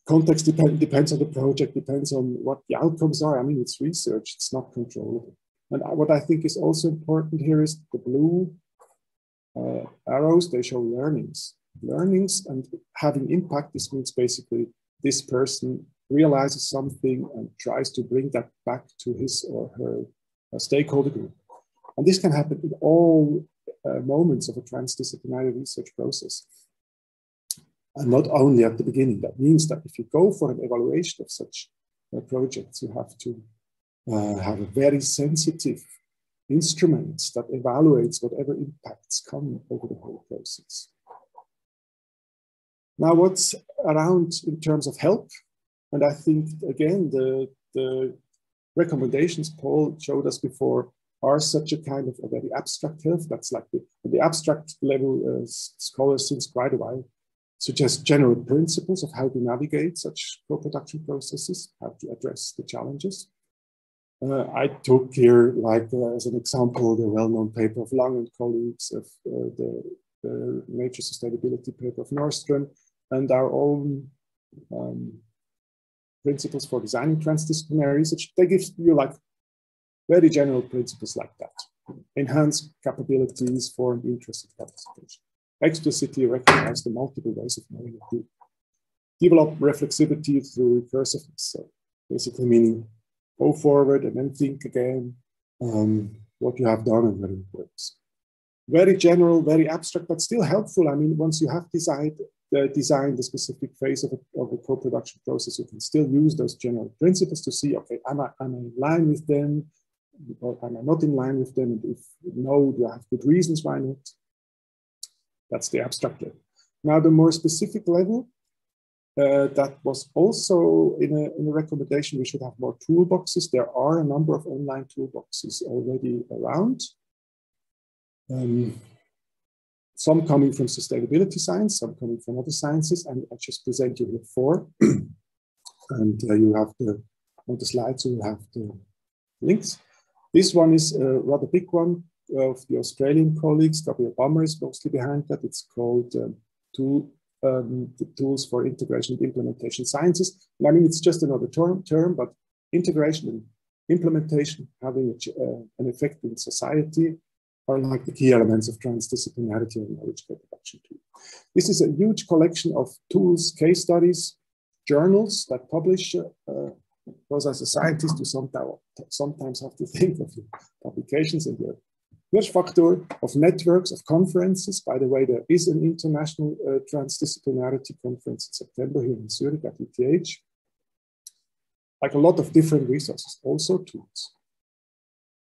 context depends on the project, depends on what the outcomes are. I mean, it's research, it's not controllable. And what I think is also important here is the blue arrows, they show learnings. Learnings and having impact, this means basically this person realizes something and tries to bring that back to his or her stakeholder group. And this can happen in all moments of a transdisciplinary research process. And not only at the beginning. That means that if you go for an evaluation of such projects, you have to have a very sensitive instrument that evaluates whatever impacts come over the whole process. Now, what's around in terms of help? And I think, again, the recommendations Paul showed us before are such a kind of a very abstract help. That's like the abstract level scholars since quite a while suggest general principles of how to navigate such co-production processes, how to address the challenges. I took here, like as an example, the well-known paper of Lang and colleagues, of the Nature Sustainability paper of Nordström, and our own principles for designing transdisciplinary research. They give you like Very general principles like that. Enhance capabilities for an interested participation. Explicitly recognize the multiple ways of knowing a group. Develop reflexivity through recursiveness. So basically meaning go forward and then think again what you have done and whether it works. Very general, very abstract, but still helpful. I mean, once you have designed the specific phase of a co-production process, you can still use those general principles to see, okay, am I in line with them, or am I not in line with them? And if no, do I have good reasons why not? That's the abstract level. Now, the more specific level, that was also in a recommendation, we should have more toolboxes. There are a number of online toolboxes already around. Some coming from sustainability science, some coming from other sciences, and I just present you with 4. And you have on the slides, you have the links. This one is a rather big one of the Australian colleagues. W. Bummer is mostly behind that. It's called the Tools for Integration and Implementation Sciences. And I mean, it's just another term, but integration and implementation having an effect in society are like the key elements of transdisciplinarity and knowledge co-production tool. This is a huge collection of tools, case studies, journals that publish, because as a scientist, you sometimes have to think of your publications and your search factor of networks, of conferences. By the way, there is an international transdisciplinarity conference in September here in Zurich at ETH. Like a lot of different resources, also tools.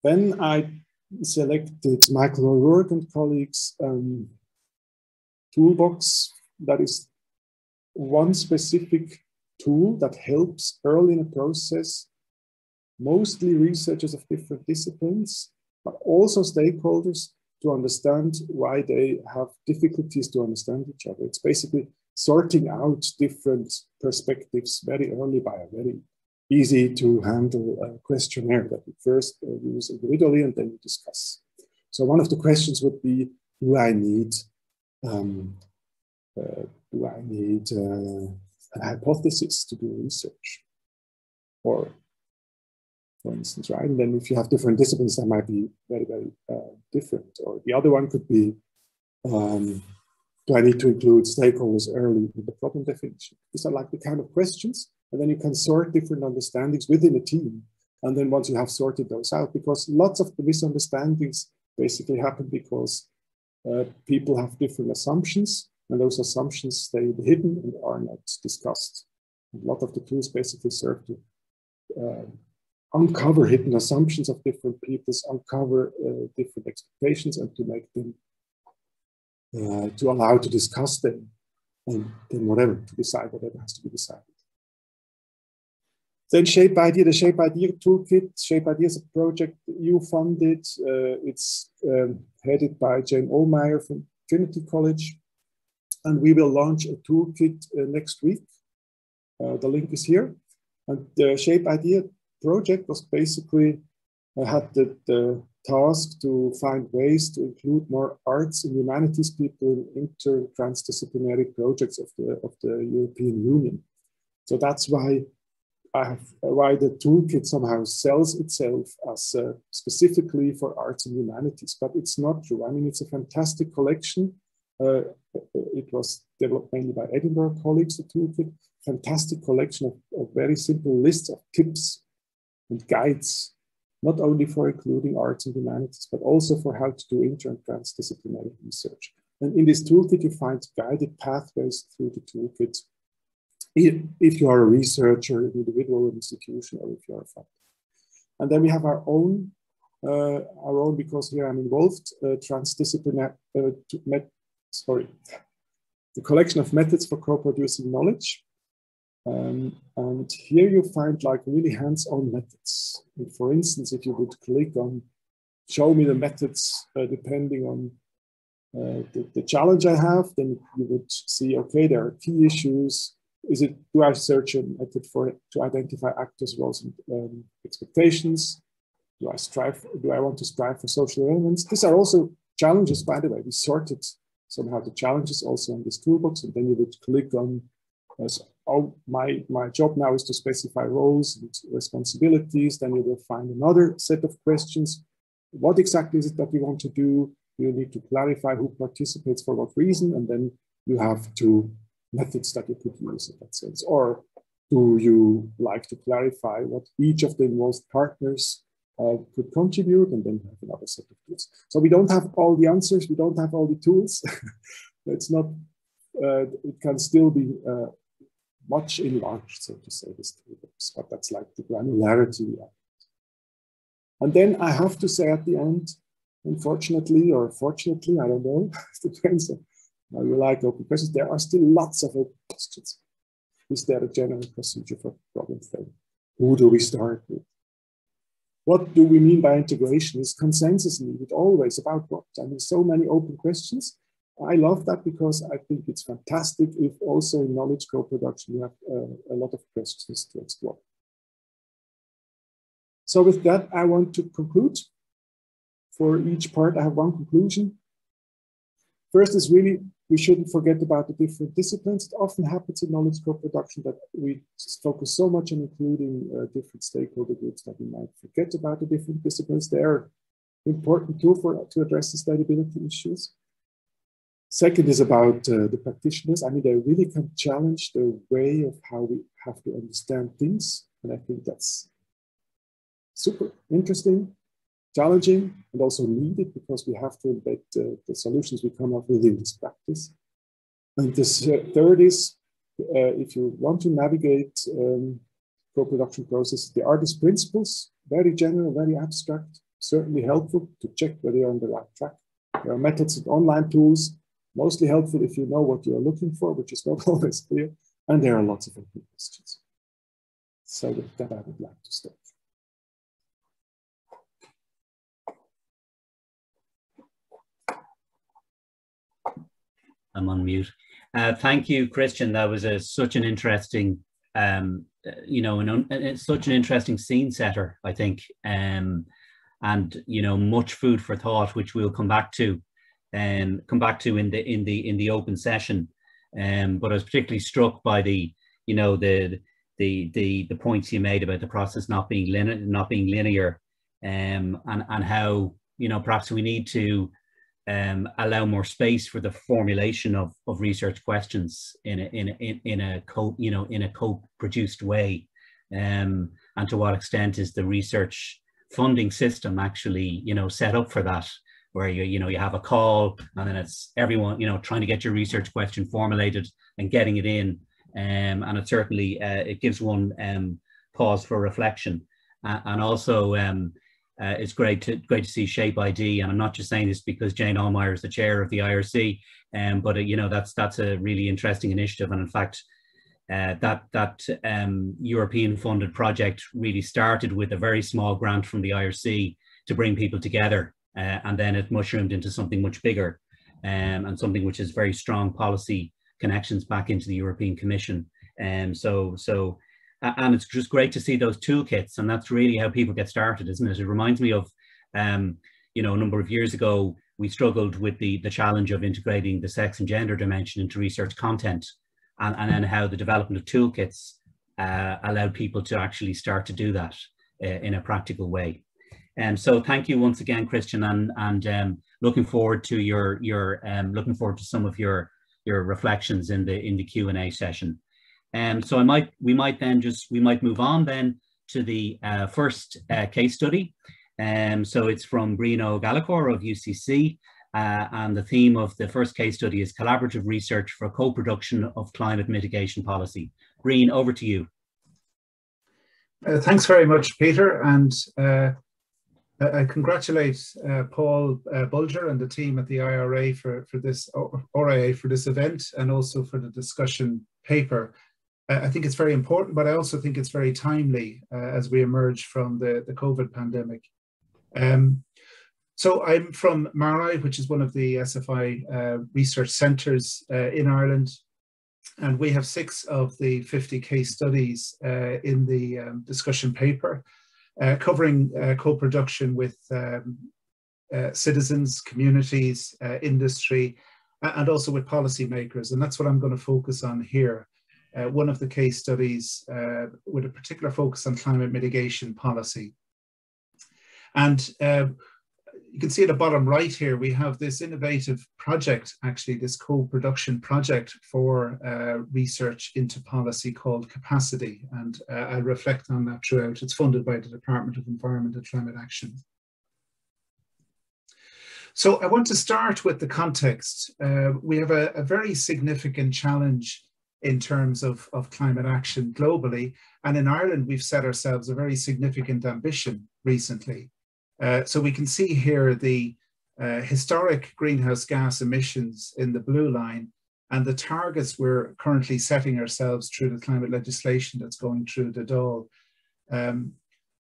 Then I selected Michael O'Rourke and colleagues' toolbox. That is one specific tool that helps early in a process, mostly researchers of different disciplines, but also stakeholders, to understand why they have difficulties to understand each other. It's basically sorting out different perspectives very early by a very easy to handle questionnaire that we first use individually and then we discuss. So one of the questions would be, do I need a hypothesis to do research? Or, for instance, right? And then if you have different disciplines, that might be very, very different. Or the other one could be, do I need to include stakeholders early in the problem definition? These are like the kind of questions. And then you can sort different understandings within a team. And then once you have sorted those out, because lots of the misunderstandings basically happen because people have different assumptions, and those assumptions stay hidden and are not discussed. And a lot of the tools basically serve to uncover hidden assumptions of different peoples, uncover different expectations, and to make them, to allow to discuss them, and then whatever, to decide whatever has to be decided. Then Shape Idea, the Shape Idea Toolkit. Shape Idea is a project EU funded. It's headed by Jane Ohlmeyer from Trinity College. And we will launch a toolkit next week. The link is here. And the Shape Idea project was basically, had the task to find ways to include more arts and humanities people in inter-transdisciplinary projects of the European Union. So that's why why the toolkit somehow sells itself as specifically for arts and humanities, but it's not true. I mean, it's a fantastic collection. It was developed mainly by Edinburgh colleagues, the toolkit. Fantastic collection of very simple lists of tips and guides, not only for including arts and humanities, but also for how to do inter- and transdisciplinary research. And in this toolkit, you find guided pathways through the toolkit, if you are a researcher, an individual, an institution, or if you are a fund. And then we have our own, because here I'm involved, transdisciplinary, the collection of methods for co-producing knowledge. And here you find like really hands-on methods. And for instance, if you would click on show me the methods depending on the challenge I have, then you would see, okay, there are key issues. Do I search a method to identify actors' roles and expectations? Do I want to strive for social elements? These are also challenges, by the way. We sorted somehow the challenges also in this toolbox, and then you would click on oh, my job now is to specify roles and responsibilities. Then you will find another set of questions. What exactly is it that you want to do? You need to clarify who participates for what reason, and then you have two methods that you could use in that sense. Or do you like to clarify what each of the involved partners could contribute, and then you have another set of tools. So we don't have all the answers, we don't have all the tools. It's not, it can still be much enlarged, so to say, this toolbox, but that's like the granularity. And then I have to say at the end, unfortunately or fortunately, I don't know, it depends on how you like open questions, there are still lots of open questions. Is there a general procedure for problem frame? Who do we start with? What do we mean by integration? Is consensus needed always about what? I mean, so many open questions. I love that because I think it's fantastic if also in knowledge co-production you have a lot of questions to explore. So with that, I want to conclude. For each part, I have one conclusion. First is really, we shouldn't forget about the different disciplines. It often happens in knowledge co-production that we focus so much on including different stakeholder groups that we might forget about the different disciplines. They are an important tool to address sustainability issues. Second is about the practitioners. I mean, they really can challenge the way of how we have to understand things. And I think that's super interesting, challenging, and also needed because we have to embed the solutions we come up with in this practice. And this third is, if you want to navigate co-production processes, there are these principles, very general, very abstract, certainly helpful to check whether you're on the right track. There are methods and online tools, mostly helpful if you know what you're looking for, which is not always clear. And there are lots of open questions. So with that, I would like to stop. I'm on mute. Thank you, Christian. That was such an interesting, such an interesting scene setter, I think, and much food for thought, which we'll come back to in the open session. But I was particularly struck by the points you made about the process not being linear, and how perhaps we need to allow more space for the formulation of research questions in a co-produced way, and to what extent is the research funding system actually set up for that, where you have a call and then it's everyone trying to get your research question formulated and getting it in, and it certainly it gives one pause for reflection, and also it's great to see Shape ID, and I'm not just saying this because Jane Allmeyer is the chair of the IRC, but that's a really interesting initiative. And in fact, that European funded project really started with a very small grant from the IRC to bring people together, and then it mushroomed into something much bigger, and something which has very strong policy connections back into the European Commission. And it's just great to see those toolkits, and that's really how people get started, isn't it? It reminds me of, a number of years ago, we struggled with the challenge of integrating the sex and gender dimension into research content, and then how the development of toolkits allowed people to actually start to do that in a practical way. So thank you once again, Christian, and looking forward to looking forward to some of your reflections in the Q&A session. So we might move on then to the first case study. So it's Brian O'Gallagher of UCC, and the theme of the first case study is collaborative research for co-production of climate mitigation policy. Brian, over to you. Thanks very much, Peter, and I congratulate Paul Bulger and the team at the RIA for this event, and also for the discussion paper. I think it's very important, but I also think it's very timely as we emerge from the COVID pandemic. So I'm from Marai, which is one of the SFI research centres in Ireland, and we have 6 of the 50 case studies in the discussion paper, covering co-production with citizens, communities, industry, and also with policymakers, and that's what I'm going to focus on here. one of the case studies with a particular focus on climate mitigation policy. And you can see at the bottom right here, we have this innovative project, actually this co-production project for research into policy called Capacity. And I'll reflect on that throughout. It's funded by the Department of Environment and Climate Action. So I want to start with the context. We have a very significant challenge in terms of climate action globally. And in Ireland, we've set ourselves a very significant ambition recently. So we can see here the historic greenhouse gas emissions in the blue line and the targets we're currently setting ourselves through the climate legislation that's going through the Dáil.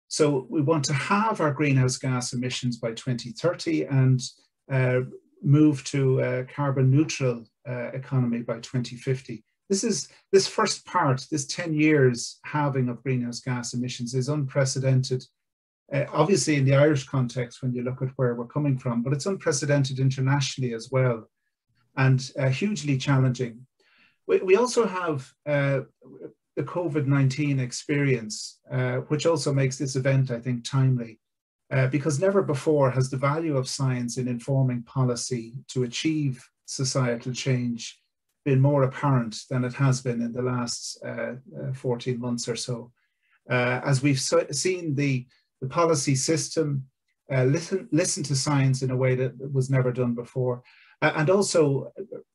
So we want to halve our greenhouse gas emissions by 2030 and move to a carbon neutral economy by 2050. This first part, this 10 years halving of greenhouse gas emissions is unprecedented. Obviously in the Irish context when you look at where we're coming from, but it's unprecedented internationally as well and hugely challenging. We also have the COVID-19 experience, which also makes this event, I think, timely, because never before has the value of science in informing policy to achieve societal change been more apparent than it has been in the last 14 months or so. As we've seen the policy system listen to science in a way that was never done before, and also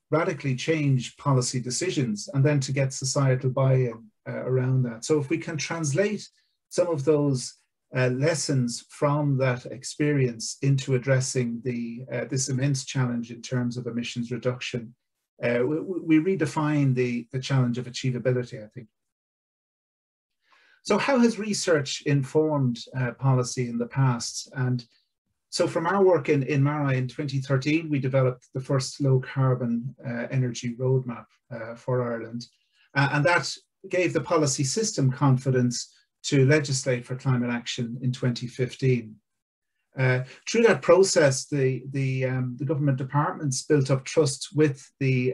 radically change policy decisions, and then to get societal buy-in around that. So if we can translate some of those lessons from that experience into addressing this immense challenge in terms of emissions reduction, we redefine the challenge of achievability, I think. So how has research informed policy in the past? And so from our work in MARA in 2013, we developed the first low carbon energy roadmap for Ireland. And that gave the policy system confidence to legislate for climate action in 2015. Through that process, the government departments built up trust with the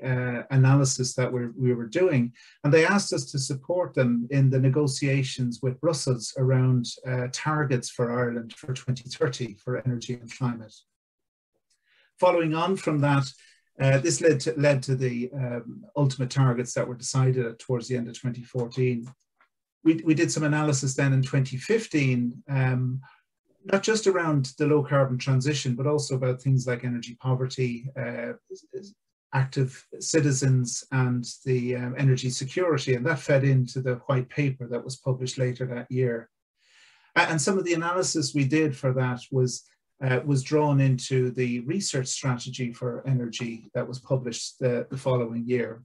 analysis that we were doing, and they asked us to support them in the negotiations with Brussels around targets for Ireland for 2030 for energy and climate. Following on from that, this led to the ultimate targets that were decided towards the end of 2014. We did some analysis then in 2015, not just around the low carbon transition, but also about things like energy poverty, active citizens, and the energy security. And that fed into the white paper that was published later that year. And some of the analysis we did for that was drawn into the research strategy for energy that was published the following year.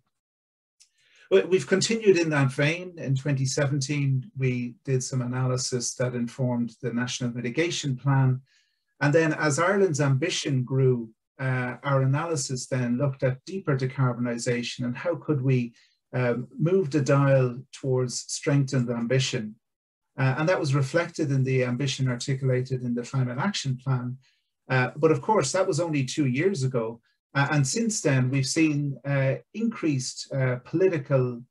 We've continued in that vein. In 2017, we did some analysis that informed the National Mitigation Plan. And then as Ireland's ambition grew, our analysis then looked at deeper decarbonisation and how could we move the dial towards strengthened ambition. And that was reflected in the ambition articulated in the Climate Action Plan. But of course, that was only 2 years ago. And since then, we've seen increased political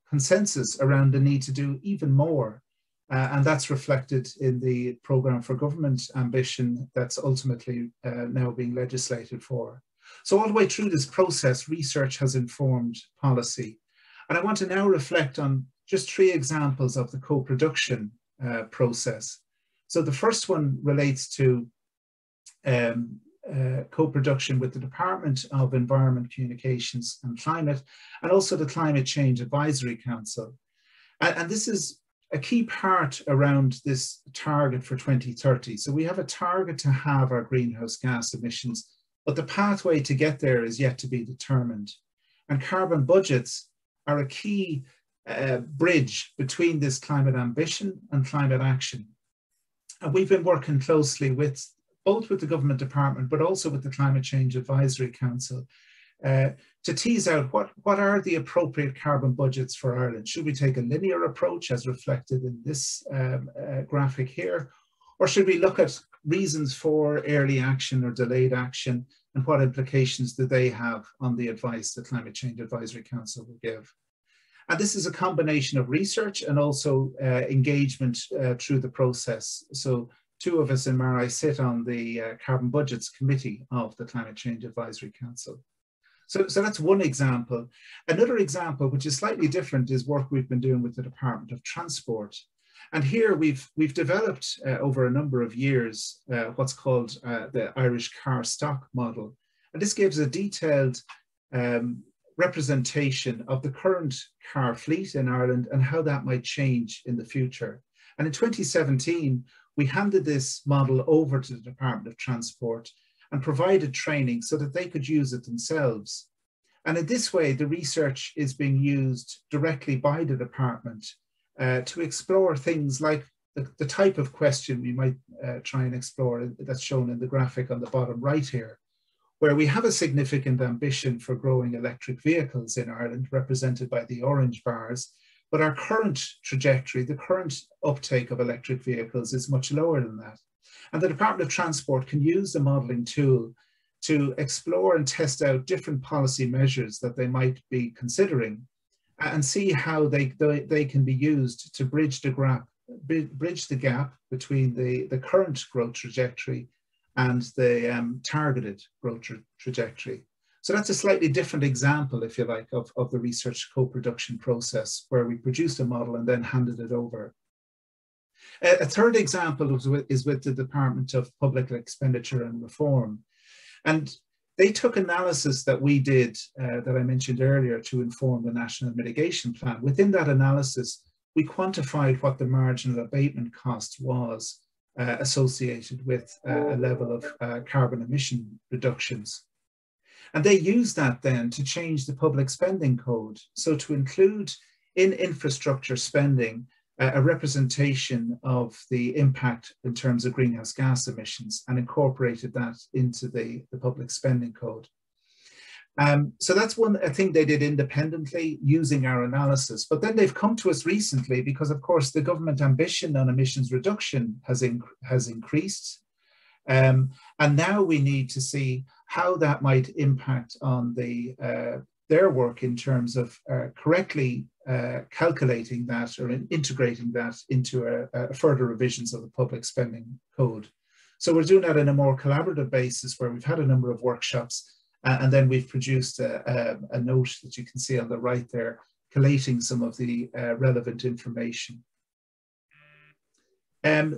consensus around the need to do even more. And that's reflected in the Programme for Government ambition that's ultimately now being legislated for. So all the way through this process, research has informed policy. And I want to now reflect on just 3 examples of the co-production process. So the first one relates to co-production with the Department of Environment, Communications and Climate, and also the Climate Change Advisory Council. And this is a key part around this target for 2030. So we have a target to halve our greenhouse gas emissions, but the pathway to get there is yet to be determined. And carbon budgets are a key bridge between this climate ambition and climate action. And we've been working closely with both with the government department, but also with the Climate Change Advisory Council to tease out what are the appropriate carbon budgets for Ireland. Should we take a linear approach as reflected in this graphic here? Or should we look at reasons for early action or delayed action, and what implications do they have on the advice the Climate Change Advisory Council will give? And this is a combination of research and also engagement through the process. So 2 of us in MARI sit on the Carbon Budgets Committee of the Climate Change Advisory Council. So that's one example. Another example, which is slightly different, is work we've been doing with the Department of Transport. And here we've developed over a number of years what's called the Irish car stock model. And this gives a detailed representation of the current car fleet in Ireland and how that might change in the future. And in 2017, we handed this model over to the Department of Transport and provided training so that they could use it themselves. And in this way, the research is being used directly by the department to explore things like the type of question we might try and explore that's shown in the graphic on the bottom right here, where we have a significant ambition for growing electric vehicles in Ireland, represented by the orange bars, but our current trajectory, the current uptake of electric vehicles is much lower than that. And the Department of Transport can use the modelling tool to explore and test out different policy measures that they might be considering and see how they can be used to bridge the gap between the current growth trajectory and the targeted growth trajectory. So that's a slightly different example, if you like, of the research co-production process, where we produced a model and then handed it over. A third example is with the Department of Public Expenditure and Reform. And they took analysis that we did, that I mentioned earlier, to inform the National Mitigation Plan. Within that analysis, we quantified what the marginal abatement cost was associated with a level of carbon emission reductions. And they used that then to change the public spending code. So to include in infrastructure spending a representation of the impact in terms of greenhouse gas emissions, and incorporated that into the public spending code. So that's a thing they did independently using our analysis. But then they've come to us recently because, of course, the government ambition on emissions reduction has increased. And now we need to see how that might impact on their work in terms of correctly calculating that or integrating that into further revisions of the public spending code. So we're doing that in a more collaborative basis, where we've had a number of workshops and then we've produced a note that you can see on the right there, collating some of the relevant information.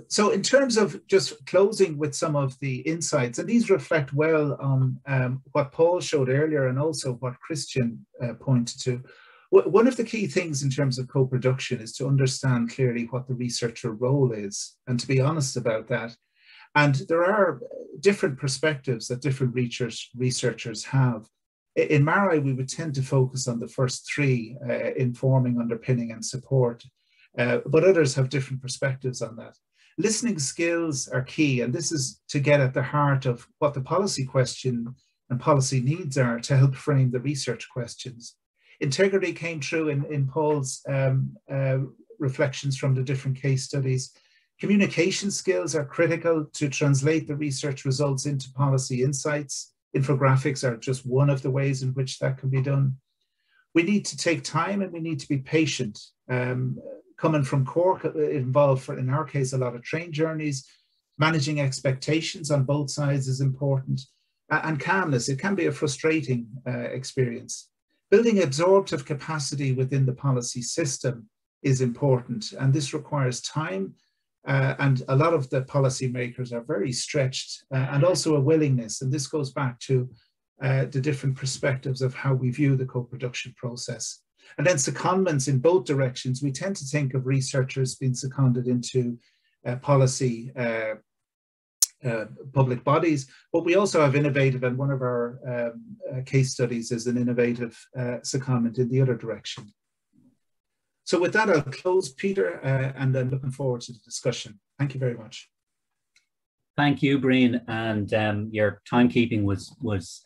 So in terms of just closing with some of the insights, and these reflect well on what Paul showed earlier and also what Christian pointed to. One of the key things in terms of co-production is to understand clearly what the researcher role is and to be honest about that. And there are different perspectives that different researchers have. In MARI, we would tend to focus on the first 3, informing, underpinning, and support. But others have different perspectives on that. Listening skills are key, and this is to get at the heart of what the policy question and policy needs are to help frame the research questions. Integrity came through in Paul's reflections from the different case studies. Communication skills are critical to translate the research results into policy insights. Infographics are just one of the ways in which that can be done. We need to take time and we need to be patient. Coming from Cork involved, in our case, a lot of train journeys. Managing expectations on both sides is important. And calmness, it can be a frustrating experience. Building absorptive capacity within the policy system is important, and this requires time, and a lot of the policymakers are very stretched, and also a willingness, and this goes back to the different perspectives of how we view the co-production process. And then secondments in both directions. We tend to think of researchers being seconded into policy public bodies, but we also have innovative, and one of our case studies is an innovative secondment in the other direction. So with that, I'll close, Peter, and I'm looking forward to the discussion. Thank you very much. Thank you, Breen, and your timekeeping was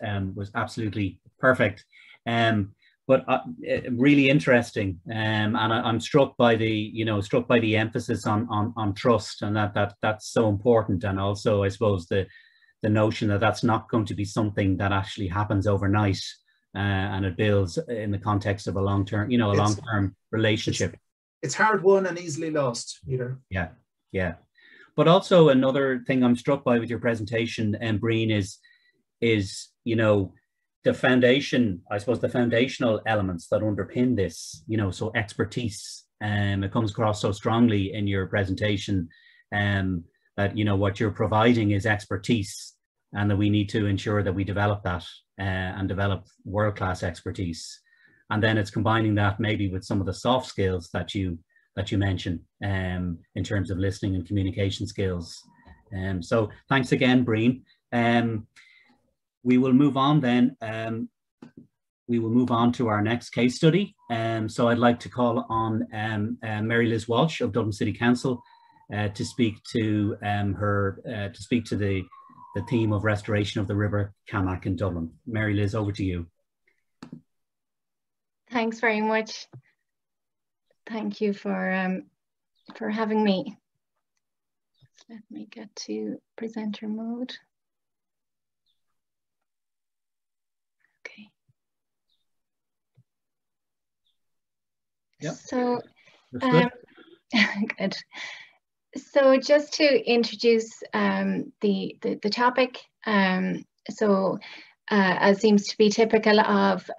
absolutely perfect. But really interesting, and I'm struck by the emphasis on trust, and that's so important, and also I suppose the notion that that's not going to be something that actually happens overnight, and it builds in the context of a long-term, you know, a long-term relationship. It's hard won and easily lost, Peter. Yeah, yeah. But also another thing I'm struck by with your presentation, Breen, is you know, the foundation, I suppose, the foundational elements that underpin this, you know, so expertise. It comes across so strongly in your presentation that, you know, what you're providing is expertise, and that we need to ensure that we develop that and develop world-class expertise. And then it's combining that maybe with some of the soft skills that you mentioned in terms of listening and communication skills. So thanks again, Breen. We will move on then. We will move on to our next case study. So I'd like to call on Mary Liz Walsh of Dublin City Council to speak to the theme of restoration of the River Camac in Dublin. Mary Liz, over to you. Thanks very much. Thank you for having me. Let me get to presenter mode. Okay. Yep. So, good. Good. So just to introduce the topic, as seems to be typical of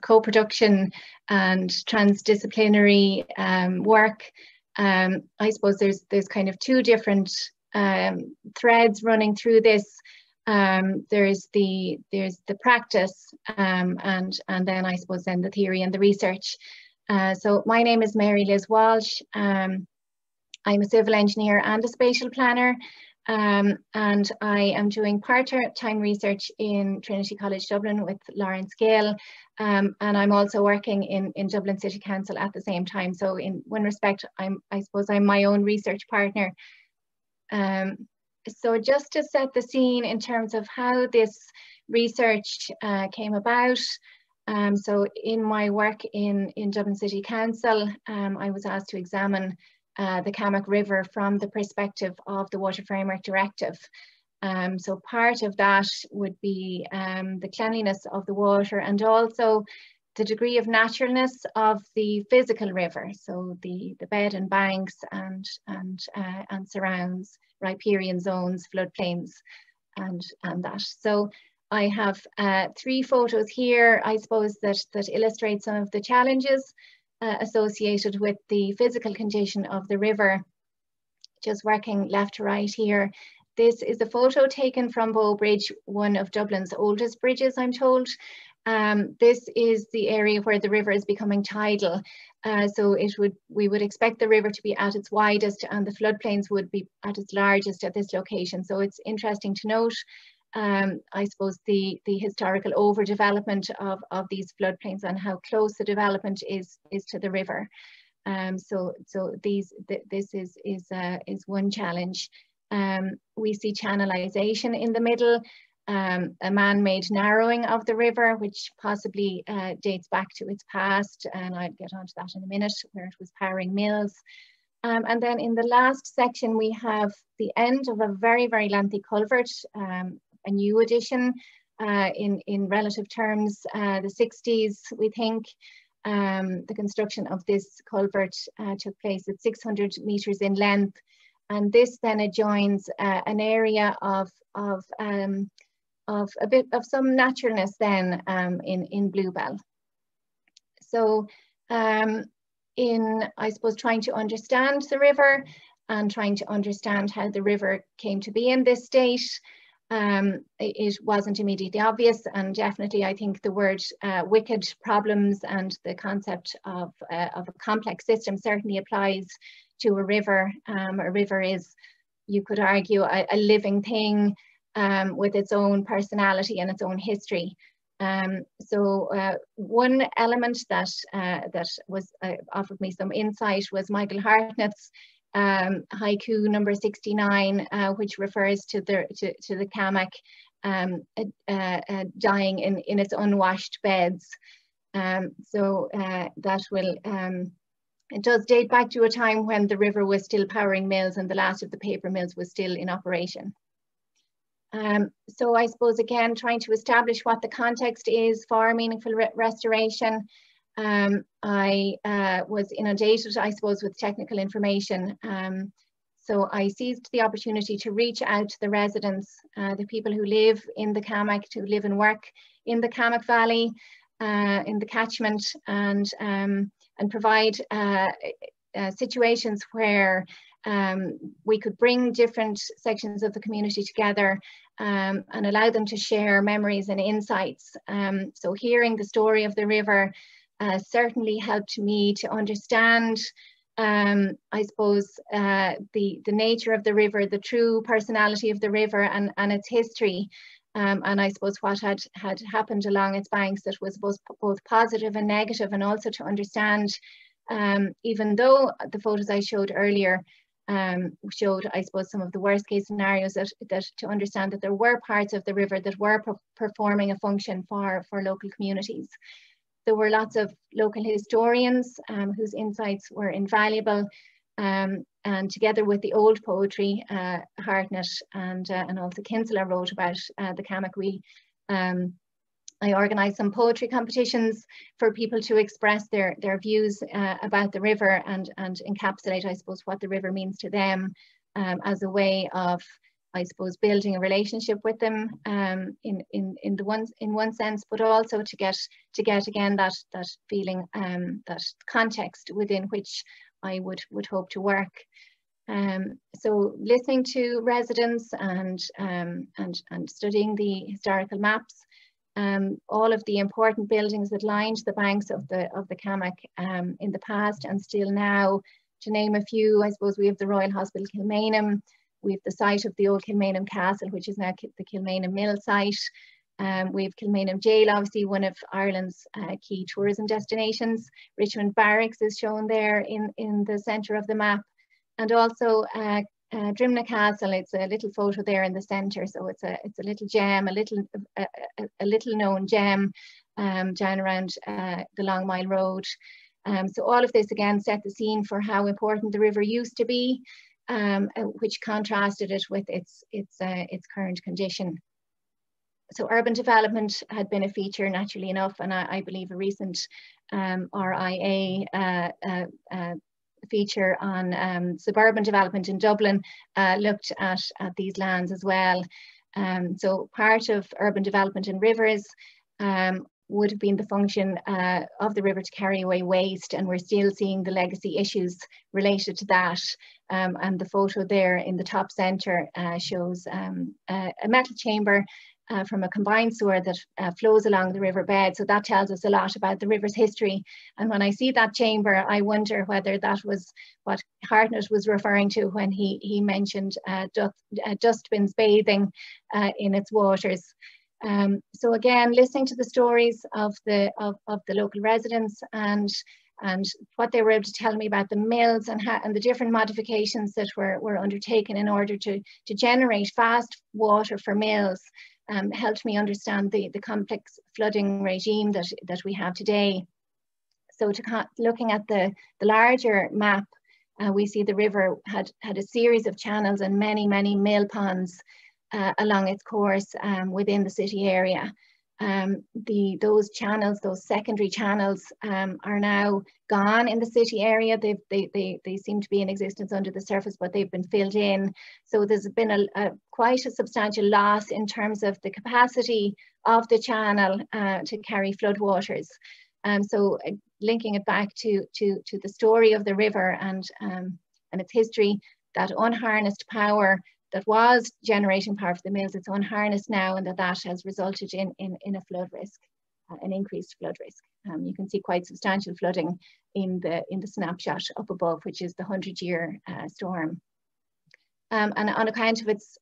co-production and transdisciplinary work, I suppose there's kind of two different threads running through this. There's the practice, and then I suppose then the theory and the research. So my name is Mary Liz Walsh. I'm a civil engineer and a spatial planner, and I am doing part-time research in Trinity College Dublin with Lawrence Gale, and I'm also working in Dublin City Council at the same time. So in one respect, I suppose I'm my own research partner. So just to set the scene in terms of how this research came about. So in my work in Dublin City Council, I was asked to examine the Camac River from the perspective of the Water Framework Directive. So part of that would be the cleanliness of the water and also the degree of naturalness of the physical river. So the bed and banks and surrounds, riparian zones, floodplains and that. So I have 3 photos here, I suppose, that illustrate some of the challenges associated with the physical condition of the river. Just working left to right here. This is a photo taken from Bow Bridge, one of Dublin's oldest bridges, I'm told. This is the area where the river is becoming tidal. So we would expect the river to be at its widest and the floodplains would be at its largest at this location. So it's interesting to note, I suppose, the historical overdevelopment of these floodplains and how close the development is to the river. So this is one challenge. We see channelization in the middle, a man-made narrowing of the river, which possibly dates back to its past, and I'll get onto that in a minute, where it was powering mills. And then in the last section, we have the end of a very, very lengthy culvert, a new addition in relative terms, the 60s, we think. The construction of this culvert took place at 600 meters in length. And this then adjoins an area of a bit of some naturalness then in Bluebell. So in, I suppose, trying to understand the river and trying to understand how the river came to be in this state, it wasn't immediately obvious, and definitely I think the word wicked problems and the concept of a complex system certainly applies to a river. A river is, you could argue, a living thing with its own personality and its own history. So one element that was offered me some insight was Michael Hartnett's haiku number 69, which refers to the Camac dying in its unwashed beds. So that will, it does date back to a time when the river was still powering mills and the last of the paper mills was still in operation. So I suppose, again, trying to establish what the context is for meaningful restoration. I was inundated, I suppose, with technical information. So I seized the opportunity to reach out to the residents, the people who live in the Camach, who live and work in the Camach Valley, in the catchment, and provide situations where we could bring different sections of the community together and allow them to share memories and insights. So hearing the story of the river certainly helped me to understand, I suppose, the nature of the river, the true personality of the river and its history. And I suppose what had happened along its banks that was both positive and negative, and also to understand, even though the photos I showed earlier showed, I suppose, some of the worst case scenarios, that to understand that there were parts of the river that were performing a function for local communities. There were lots of local historians whose insights were invaluable, and together with the old poetry, Hartnett and also Kinsella wrote about the Camach. I organised some poetry competitions for people to express their views about the river and encapsulate, I suppose, what the river means to them, as a way of, I suppose, building a relationship with them in one sense, but also to get again that feeling, that context within which I would hope to work. So listening to residents and studying the historical maps, all of the important buildings that lined the banks of the Camach in the past and still now. To name a few, I suppose we have the Royal Hospital Kilmainham, we have the site of the old Kilmainham Castle, which is now the Kilmainham Mill site. We have Kilmainham Jail, obviously one of Ireland's key tourism destinations. Richmond Barracks is shown there in the centre of the map, and also Drimna Castle. It's a little photo there in the centre, so it's a little gem, a little known gem down around the Long Mile Road. So all of this again set the scene for how important the river used to be, which contrasted it with its current condition. So urban development had been a feature, naturally enough, and I believe a recent RIA feature on suburban development in Dublin looked at these lands as well. So part of urban development in rivers would have been the function of the river to carry away waste, and we're still seeing the legacy issues related to that. And the photo there in the top centre shows a metal chamber from a combined sewer that flows along the riverbed. So that tells us a lot about the river's history. And when I see that chamber, I wonder whether that was what Hartnett was referring to when he mentioned dustbins bathing in its waters. So again, listening to the stories of the local residents and what they were able to tell me about the mills and the different modifications that were undertaken in order to generate fast water for mills, helped me understand the complex flooding regime that we have today. So looking at the larger map, we see the river had a series of channels and many mill ponds along its course within the city area. Those channels, those secondary channels, are now gone in the city area. They seem to be in existence under the surface, but they've been filled in. So there's been quite a substantial loss in terms of the capacity of the channel to carry floodwaters. So linking it back to the story of the river and its history, that unharnessed power that was generating power for the mills, it's unharnessed now, and that has resulted in a flood risk, an increased flood risk. You can see quite substantial flooding in the snapshot up above, which is the 100-year storm. And on account of its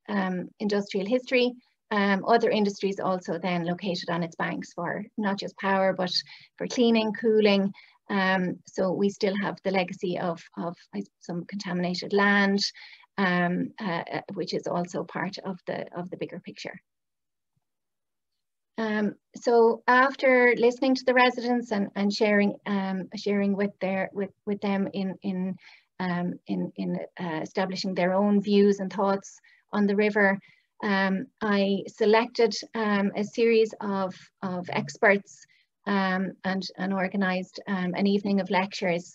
industrial history, other industries also then located on its banks for not just power, but for cleaning, cooling. So we still have the legacy of some contaminated land, which is also part of the bigger picture. So after listening to the residents and sharing with them in establishing their own views and thoughts on the river, I selected a series of experts and organised an evening of lectures.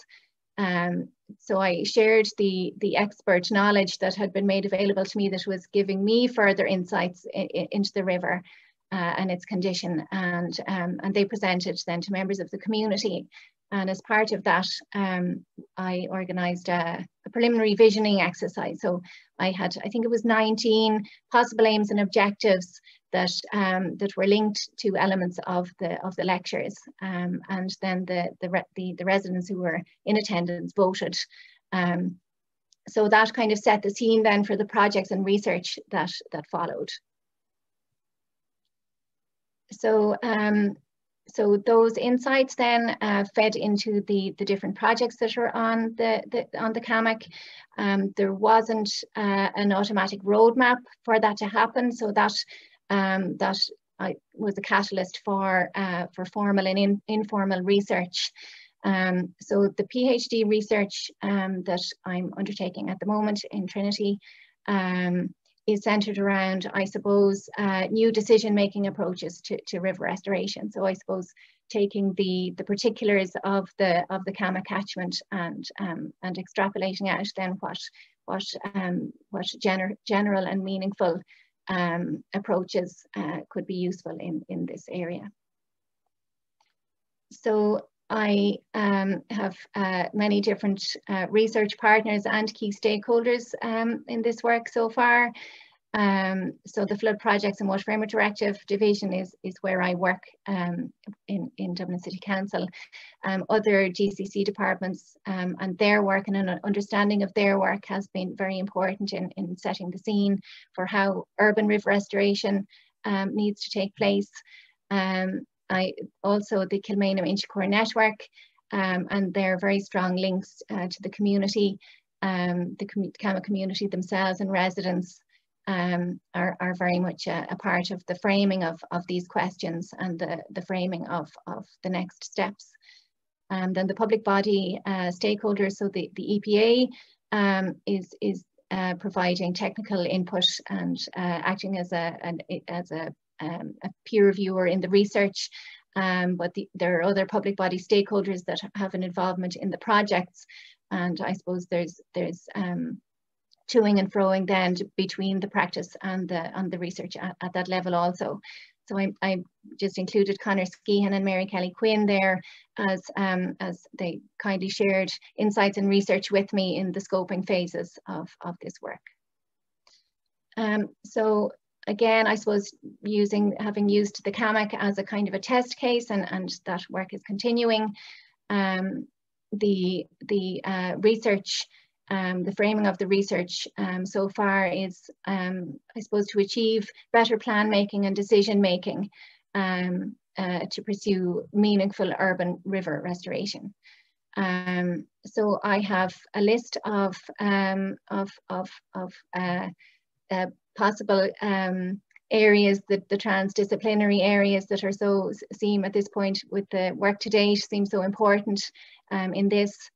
So I shared the expert knowledge that had been made available to me that was giving me further insights into the river and its condition, and they presented then to members of the community. And as part of that, I organised a preliminary visioning exercise. So I had, I think it was 19 possible aims and objectives that that were linked to elements of the lectures, and then the residents who were in attendance voted. So that kind of set the scene then for the projects and research that followed. So so those insights then fed into the different projects that are on the CAMAC. There wasn't an automatic roadmap for that to happen, so that was a catalyst for formal and informal research. So the PhD research that I'm undertaking at the moment in Trinity is centered around, I suppose, new decision-making approaches to river restoration. So I suppose taking the particulars of the CAMAC catchment and extrapolating out then what general and meaningful approaches could be useful in this area. So I have many different research partners and key stakeholders in this work so far. So the Flood Projects and Water Framework Directive Division is where I work in Dublin City Council. Other GCC departments and their work and an understanding of their work has been very important in setting the scene for how urban river restoration needs to take place. I also the Kilmainham Inchicore network and their very strong links to the community, the CAMAC community themselves and residents are very much a part of the framing of these questions and the framing of the next steps. Then the public body stakeholders, so the EPA is providing technical input and acting as a peer reviewer in the research, but there are other public body stakeholders that have an involvement in the projects, and I suppose there's toing and froing then between the practice and the research at that level also. So I just included Conor Skehan and Mary Kelly Quinn there as they kindly shared insights and research with me in the scoping phases of this work. So again, I suppose having used the CAMAC as a kind of a test case, and that work is continuing. The research, the framing of the research so far is, I suppose, to achieve better plan making and decision making to pursue meaningful urban river restoration. So I have a list of possible areas, the transdisciplinary areas that are so seem at this point with the work to date seem so important in this.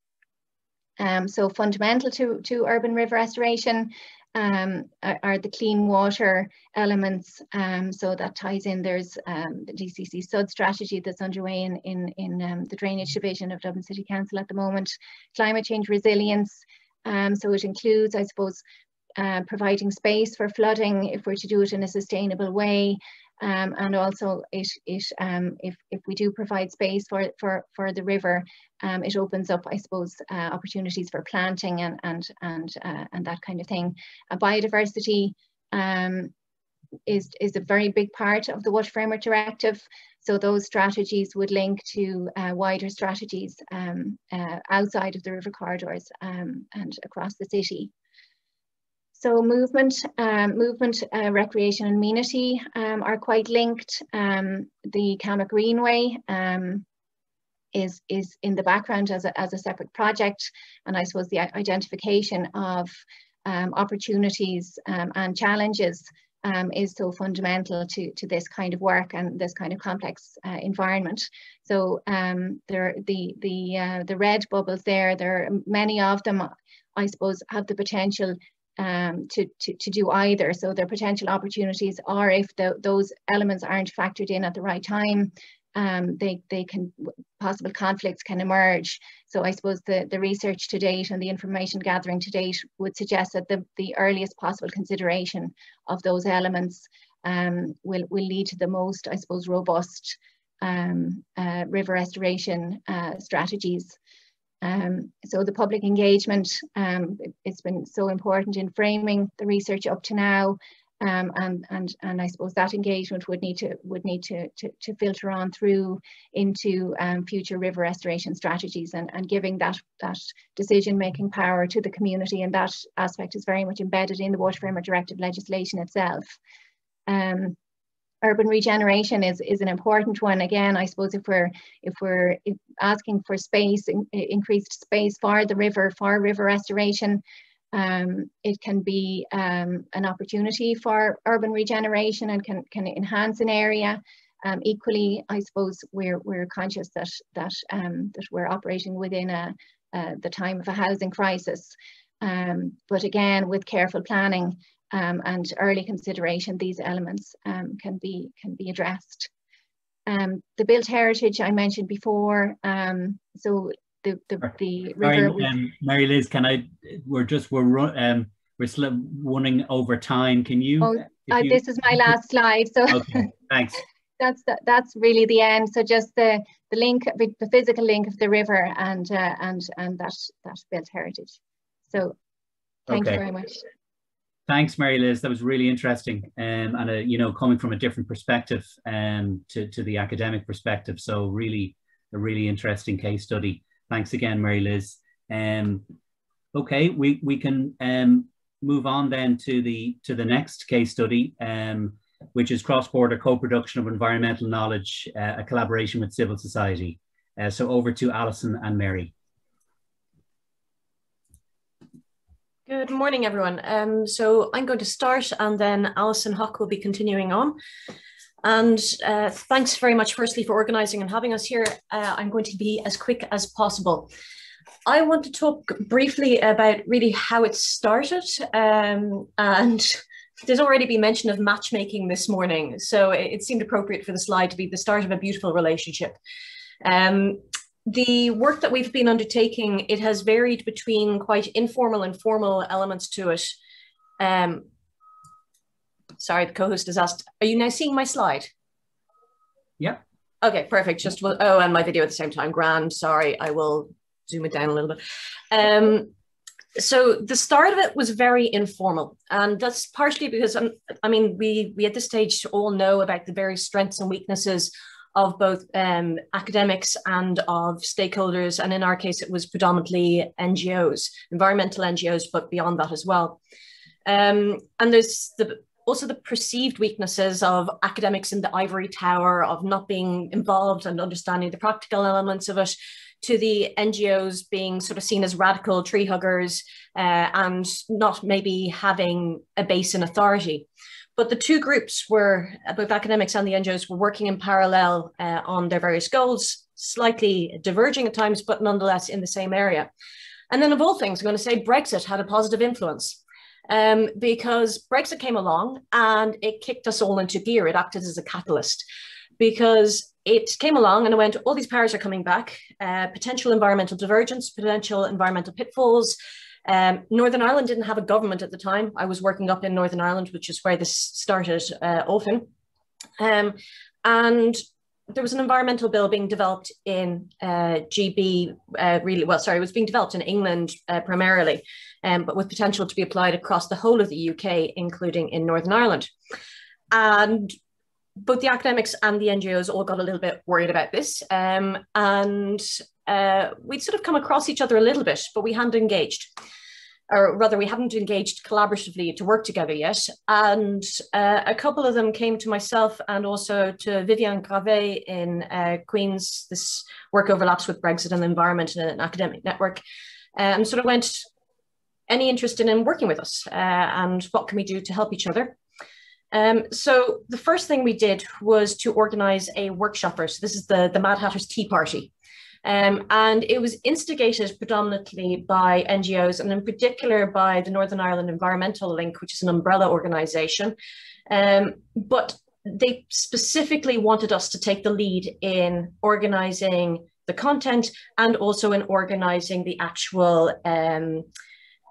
So fundamental to urban river restoration are the clean water elements. So that ties in, there's the GCC SUD strategy that's underway in the Drainage Division of Dublin City Council at the moment. Climate change resilience, so it includes, I suppose, providing space for flooding if we're to do it in a sustainable way, and also if we do provide space for the river, it opens up, I suppose, opportunities for planting and that kind of thing. Biodiversity is a very big part of the Water Framework Directive, so those strategies would link to wider strategies outside of the river corridors and across the city. So movement, recreation and amenity are quite linked. The CAMAC Greenway is in the background as a separate project, and I suppose the identification of opportunities and challenges is so fundamental to this kind of work and this kind of complex environment. So the red bubbles there are many of them, I suppose, have the potential to do either. So their potential opportunities are, if those elements aren't factored in at the right time, possible conflicts can emerge. So I suppose the research to date and the information gathering to date would suggest that the earliest possible consideration of those elements will lead to the most, I suppose, robust river restoration strategies. So the public engagement, it's been so important in framing the research up to now, and I suppose that engagement would need to filter on through into future river restoration strategies, and giving that decision-making power to the community, and that aspect is very much embedded in the Water Framework Directive legislation itself. Urban regeneration is an important one. Again, I suppose if we're asking for space, increased space for the river, for river restoration, it can be an opportunity for urban regeneration and can enhance an area. Equally, I suppose we're conscious that we're operating within the time of a housing crisis. But again, with careful planning and early consideration, these elements can be addressed. The built heritage I mentioned before. So the river. Sorry, Mary Liz, we're still running over time. Can you? Oh, this is my last slide. So okay, thanks. That's really the end. So just the link, the physical link of the river and that built heritage. So thanks very much. Thanks, Mary Liz. That was really interesting, and coming from a different perspective to the academic perspective. So really, a really interesting case study. Thanks again, Mary Liz. Okay, we can move on then to the next case study, which is cross-border co-production of environmental knowledge, a collaboration with civil society. So over to Alison and Mary. Good morning, everyone. So I'm going to start, and then Alison Hock will be continuing on. And thanks very much, firstly, for organising and having us here. I'm going to be as quick as possible. I want to talk briefly about really how it started. And there's already been mention of matchmaking this morning, so it seemed appropriate for the slide to be the start of a beautiful relationship. The work that we've been undertaking, it has varied between quite informal and formal elements to it. Sorry, the co-host has asked, are you now seeing my slide? Yeah. Okay, perfect. And my video at the same time. Grand, sorry, I will zoom it down a little bit. So the start of it was very informal, and that's partially because, we at this stage all know about the various strengths and weaknesses of both academics and of stakeholders. And in our case, it was predominantly NGOs, environmental NGOs, but beyond that as well. And there's also the perceived weaknesses of academics in the ivory tower, of not being involved and understanding the practical elements of it, to the NGOs being sort of seen as radical tree huggers and not maybe having a base in authority. But the two groups were, both academics and the NGOs, were working in parallel on their various goals, slightly diverging at times, but nonetheless in the same area. And then of all things, I'm going to say Brexit had a positive influence because Brexit came along and it kicked us all into gear. It acted as a catalyst because it came along and it went, all these powers are coming back, potential environmental divergence, potential environmental pitfalls. Northern Ireland didn't have a government at the time. I was working up in Northern Ireland, which is where this started often. And there was an environmental bill being developed in GB, it was being developed in England primarily, but with potential to be applied across the whole of the UK, including in Northern Ireland. And both the academics and the NGOs all got a little bit worried about this. We'd sort of come across each other a little bit, but we hadn't engaged. Or rather, we hadn't engaged collaboratively to work together yet. And a couple of them came to myself and also to Viviane Gravet in Queen's. This work overlaps with Brexit and the environment in an academic network. And sort of went, any interest in working with us? And what can we do to help each other? So the first thing we did was to organize a workshop. So this is the Mad Hatter's Tea Party. And it was instigated predominantly by NGOs, and in particular by the Northern Ireland Environmental Link, which is an umbrella organisation. But they specifically wanted us to take the lead in organising the content and also in organising the actual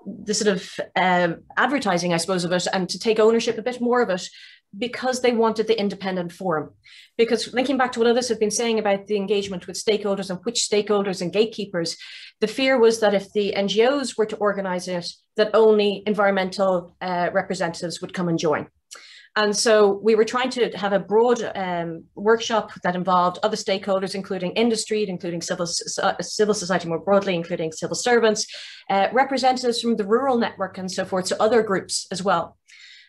the sort of advertising, I suppose, of it, and to take ownership a bit more of it, because they wanted the independent forum. Because linking back to what others have been saying about the engagement with stakeholders and which stakeholders and gatekeepers, the fear was that if the NGOs were to organise it, that only environmental representatives would come and join. And so we were trying to have a broad workshop that involved other stakeholders, including industry, including civil society more broadly, including civil servants, representatives from the rural network and so forth, so other groups as well.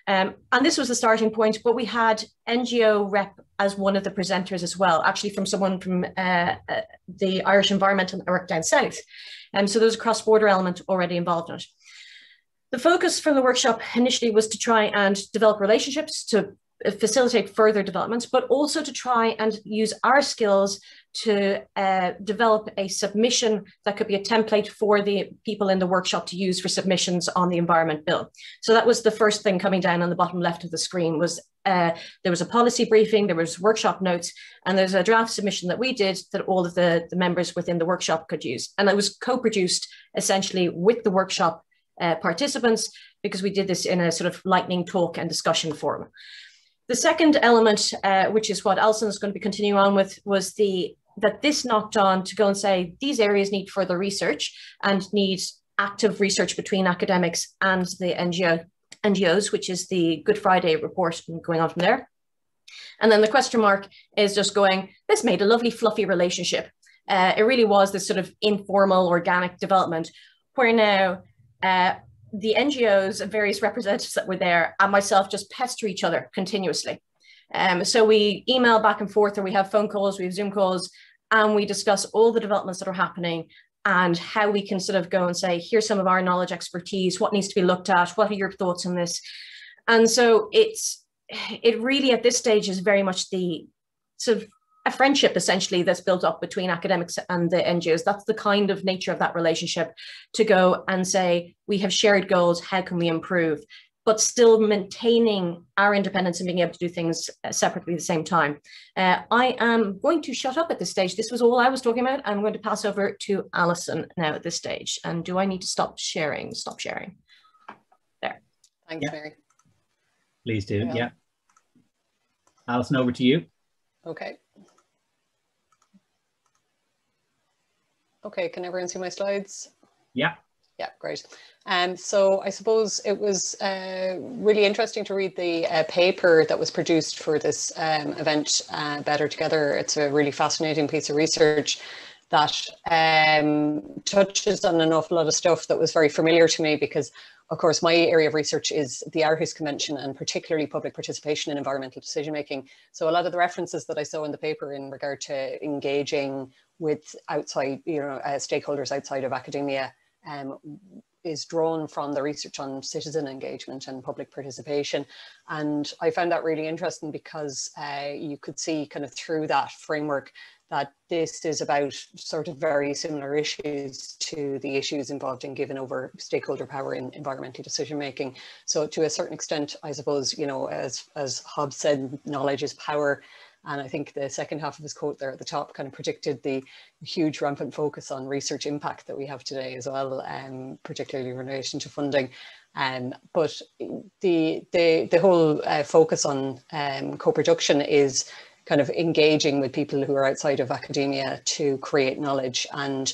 And this was the starting point, but we had NGO rep as one of the presenters as well, actually from someone from the Irish Environmental Network down south. So there was a cross-border element already involved in it. The focus from the workshop initially was to try and develop relationships to facilitate further developments, but also to try and use our skills to develop a submission that could be a template for the people in the workshop to use for submissions on the Environment Bill. So that was the first thing coming down on the bottom left of the screen. Was there was a policy briefing, there was workshop notes, and there's a draft submission that we did that all of the members within the workshop could use. And it was co-produced essentially with the workshop participants, because we did this in a sort of lightning talk and discussion forum. The second element, which is what Alison is going to be continuing on with, was that this knocked on to go and say these areas need further research and need active research between academics and the NGOs, which is the Good Friday report going on from there. And then the question mark is just going, this made a lovely fluffy relationship. It really was this sort of informal organic development where now the NGOs and various representatives that were there and myself just pester each other continuously. So we email back and forth, or we have phone calls, we have Zoom calls, and we discuss all the developments that are happening and how we can sort of go and say, here's some of our knowledge expertise, what needs to be looked at, what are your thoughts on this? And so it really at this stage is very much the sort of a friendship essentially that's built up between academics and the NGOs. That's the kind of nature of that relationship, to go and say, we have shared goals, how can we improve, but still maintaining our independence and being able to do things separately at the same time. I am going to shut up at this stage. This was all I was talking about. I'm going to pass over to Alison now at this stage. And do I need to stop sharing? Stop sharing. There. Thanks, Mary. Please do, yeah. Alison, over to you. Okay. Okay, can everyone see my slides? Yeah. Yeah, great. So I suppose it was really interesting to read the paper that was produced for this event, Better Together. It's a really fascinating piece of research that touches on an awful lot of stuff that was very familiar to me, because of course my area of research is the Aarhus Convention and particularly public participation in environmental decision making. So a lot of the references that I saw in the paper in regard to engaging with outside, stakeholders outside of academia is drawn from the research on citizen engagement and public participation. And I found that really interesting because you could see kind of through that framework that this is about sort of very similar issues to the issues involved in giving over stakeholder power in environmental decision making. So to a certain extent, I suppose, as Hobbes said, knowledge is power. And I think the second half of his quote there at the top kind of predicted the huge rampant focus on research impact that we have today as well, particularly in relation to funding. But the whole focus on co-production is kind of engaging with people who are outside of academia to create knowledge. And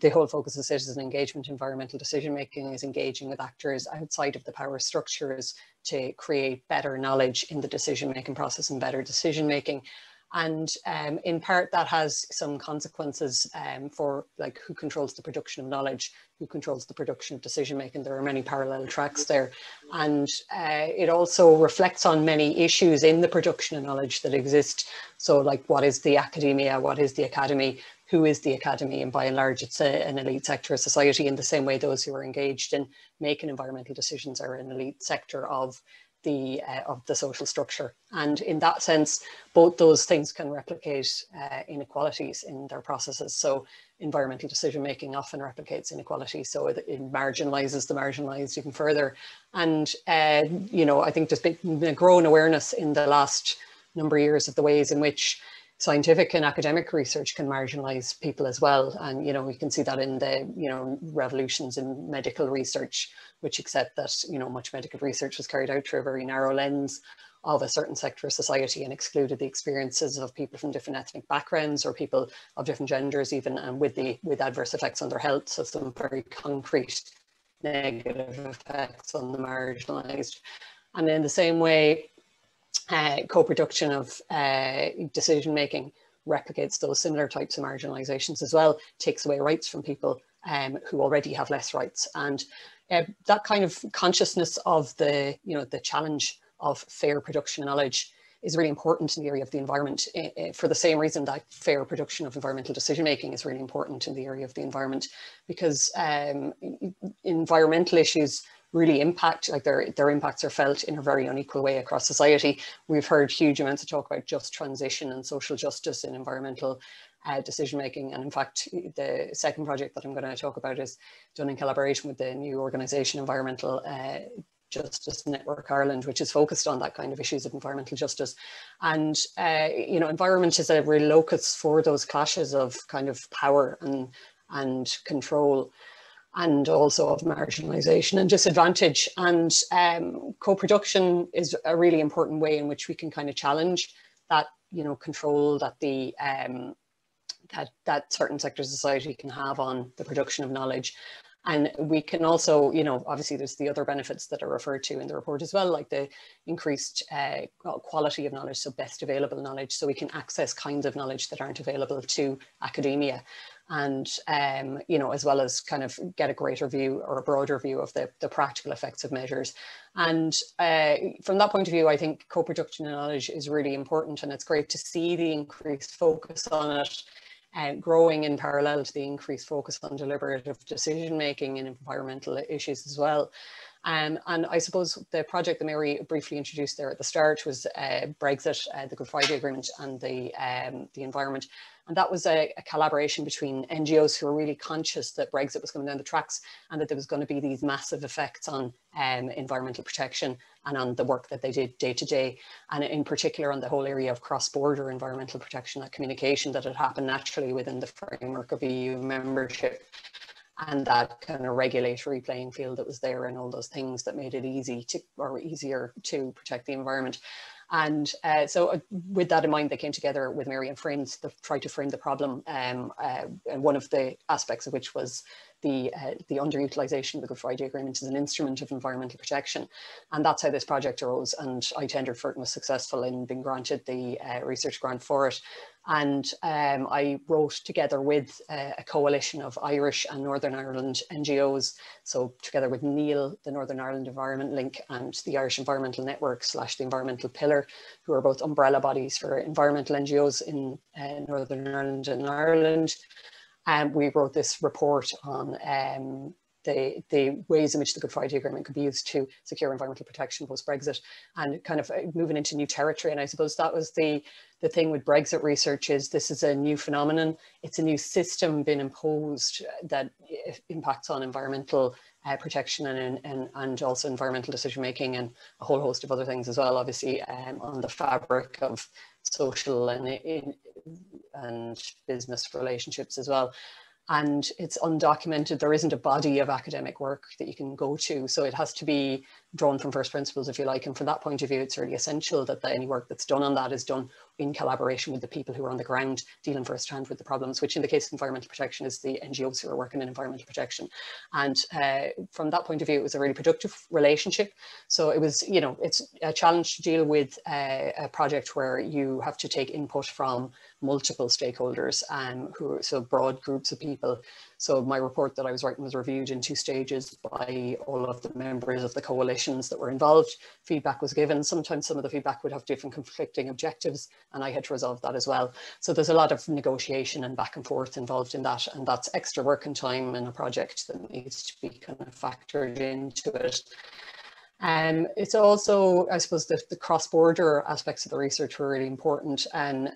the whole focus of citizen engagement, environmental decision making, is engaging with actors outside of the power structures to create better knowledge in the decision making process and better decision making. And in part that has some consequences for like who controls the production of knowledge, who controls the production of decision making. There are many parallel tracks there. And it also reflects on many issues in the production of knowledge that exist. So like, what is the academia? What is the academy? Who is the academy? And by and large, it's an elite sector of society, in the same way those who are engaged in making environmental decisions are an elite sector of the social structure. And in that sense, both those things can replicate inequalities in their processes. So environmental decision making often replicates inequality, so it marginalizes the marginalized even further. And you know, I think there's been a growing awareness in the last number of years of the ways in which scientific and academic research can marginalize people as well. And, you know, we can see that in the, you know, revolutions in medical research, which accept that, you know, much medical research was carried out through a very narrow lens of a certain sector of society and excluded the experiences of people from different ethnic backgrounds or people of different genders even, and with adverse effects on their health. So some very concrete negative effects on the marginalized. And in the same way, co-production of decision-making replicates those similar types of marginalizations as well, takes away rights from people who already have less rights. And that kind of consciousness of the, you know, the challenge of fair production of knowledge is really important in the area of the environment, for the same reason that fair production of environmental decision-making is really important in the area of the environment, because environmental issues really impact, like their impacts are felt in a very unequal way across society. We've heard huge amounts of talk about just transition and social justice in environmental decision-making. And in fact, the second project that I'm going to talk about is done in collaboration with the new organisation Environmental Justice Network Ireland, which is focused on that kind of issues of environmental justice. And, you know, environment is a real locus for those clashes of kind of power and control, and also of marginalization and disadvantage. And co-production is a really important way in which we can kind of challenge that, you know, control that the that certain sectors of society can have on the production of knowledge. And we can also, you know, obviously there's the other benefits that are referred to in the report as well, like the increased quality of knowledge, so best available knowledge, so we can access kinds of knowledge that aren't available to academia. And, you know, as well as kind of get a greater view or a broader view of the practical effects of measures. And from that point of view, I think co-production of knowledge is really important, and it's great to see the increased focus on it growing in parallel to the increased focus on deliberative decision-making in environmental issues as well. And I suppose the project that Mary briefly introduced there at the start was Brexit, the Good Friday Agreement, and the environment. And that was a collaboration between NGOs who were really conscious that Brexit was coming down the tracks and that there was going to be these massive effects on environmental protection and on the work that they did day to day. And in particular on the whole area of cross-border environmental protection, that communication that had happened naturally within the framework of EU membership, and that kind of regulatory playing field that was there, and all those things that made it easier to protect the environment. And so with that in mind, they came together with Mary and friends to try to frame the problem. And one of the aspects of which was the underutilization of the Good Friday Agreement as an instrument of environmental protection. And that's how this project arose. And I tendered for it and was successful in being granted the research grant for it. And I wrote together with a coalition of Irish and Northern Ireland NGOs. So together with NEIL, the Northern Ireland Environment Link, and the Irish Environmental Network / the Environmental Pillar, who are both umbrella bodies for environmental NGOs in Northern Ireland and Ireland. And we wrote this report on the ways in which the Good Friday Agreement could be used to secure environmental protection post-Brexit, and kind of moving into new territory. And I suppose that was the thing with Brexit research, is this is a new phenomenon. It's a new system being imposed that impacts on environmental protection and also environmental decision-making, and a whole host of other things as well, obviously, on the fabric of social and business relationships as well. And it's undocumented. There isn't a body of academic work that you can go to. So it has to be drawn from first principles, if you like. And from that point of view, it's really essential that any work that's done on that is done in collaboration with the people who are on the ground dealing firsthand with the problems, which in the case of environmental protection is the NGOs who are working in environmental protection. And from that point of view, it was a really productive relationship. So it was, you know, it's a challenge to deal with a project where you have to take input from multiple stakeholders, so broad groups of people. So my report that I was writing was reviewed in 2 stages by all of the members of the coalitions that were involved. Feedback was given. Sometimes some of the feedback would have different conflicting objectives, and I had to resolve that as well. So there's a lot of negotiation and back and forth involved in that, and that's extra work and time in a project that needs to be kind of factored into it. It's also, I suppose, the cross-border aspects of the research were really important. And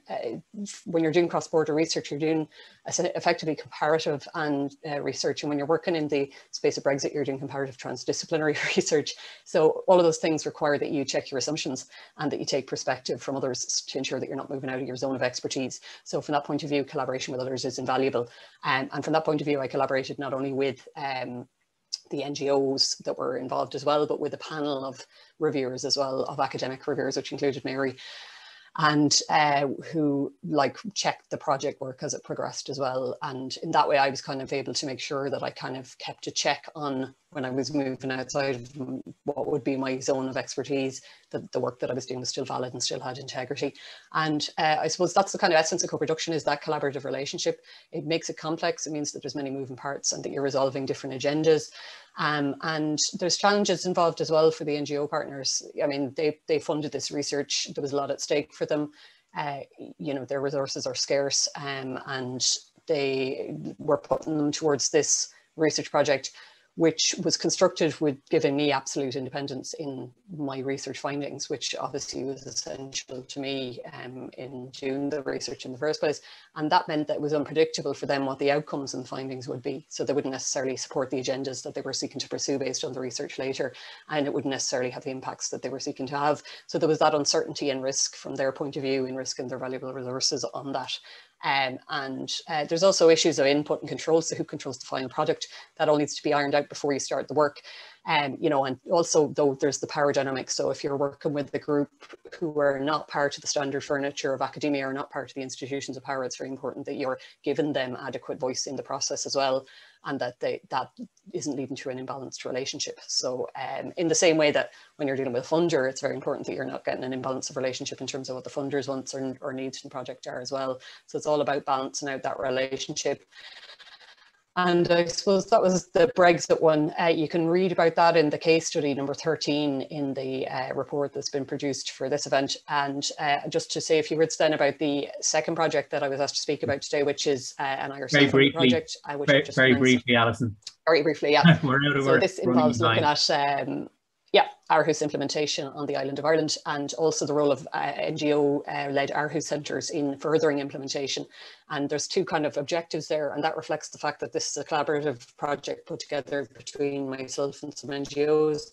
when you're doing cross-border research, you're doing effectively comparative and research. And when you're working in the space of Brexit, you're doing comparative transdisciplinary research. So all of those things require that you check your assumptions and that you take perspective from others to ensure that you're not moving out of your zone of expertise. So from that point of view, collaboration with others is invaluable. And from that point of view, I collaborated not only with the NGOs that were involved as well, but with a panel of reviewers as well, of academic reviewers, which included Mary, and who checked the project work as it progressed as well. And in that way, I was kind of able to make sure that I kind of kept a check on, when I was moving outside of what would be my zone of expertise, that the work that I was doing was still valid and still had integrity. And I suppose that's the kind of essence of co-production, is that collaborative relationship. It makes it complex. It means that there's many moving parts and that you're resolving different agendas. And there's challenges involved as well for the NGO partners. I mean, they funded this research. There was a lot at stake for them. You know, their resources are scarce, and they were putting them towards this research project, which was constructed with giving me absolute independence in my research findings, which obviously was essential to me in doing the research in the first place. And that meant that it was unpredictable for them what the outcomes and findings would be. So they wouldn't necessarily support the agendas that they were seeking to pursue based on the research later, and it wouldn't necessarily have the impacts that they were seeking to have. So there was that uncertainty and risk from their point of view in risking their valuable resources on that. There's also issues of input and control. So who controls the final product? That all needs to be ironed out before you start the work. You know, and also, though, there's the power dynamic. So if you're working with a group who are not part of the standard furniture of academia or not part of the institutions of power, it's very important that you're giving them adequate voice in the process as well, and that that isn't leading to an imbalanced relationship. So in the same way that when you're dealing with a funder, it's very important that you're not getting an imbalance of relationship in terms of what the funders wants or needs in the project are as well. So it's all about balancing out that relationship. And I suppose that was the Brexit one. You can read about that in the case study number 13 in the report that's been produced for this event. And just to say a few words then about the second project that I was asked to speak about today, which is an Irish project. Very briefly, Alison. Very briefly, yeah. So this involves looking at Aarhus implementation on the island of Ireland, and also the role of NGO-led Aarhus centres in furthering implementation. And there's two kind of objectives there, and that reflects the fact that this is a collaborative project put together between myself and some NGOs,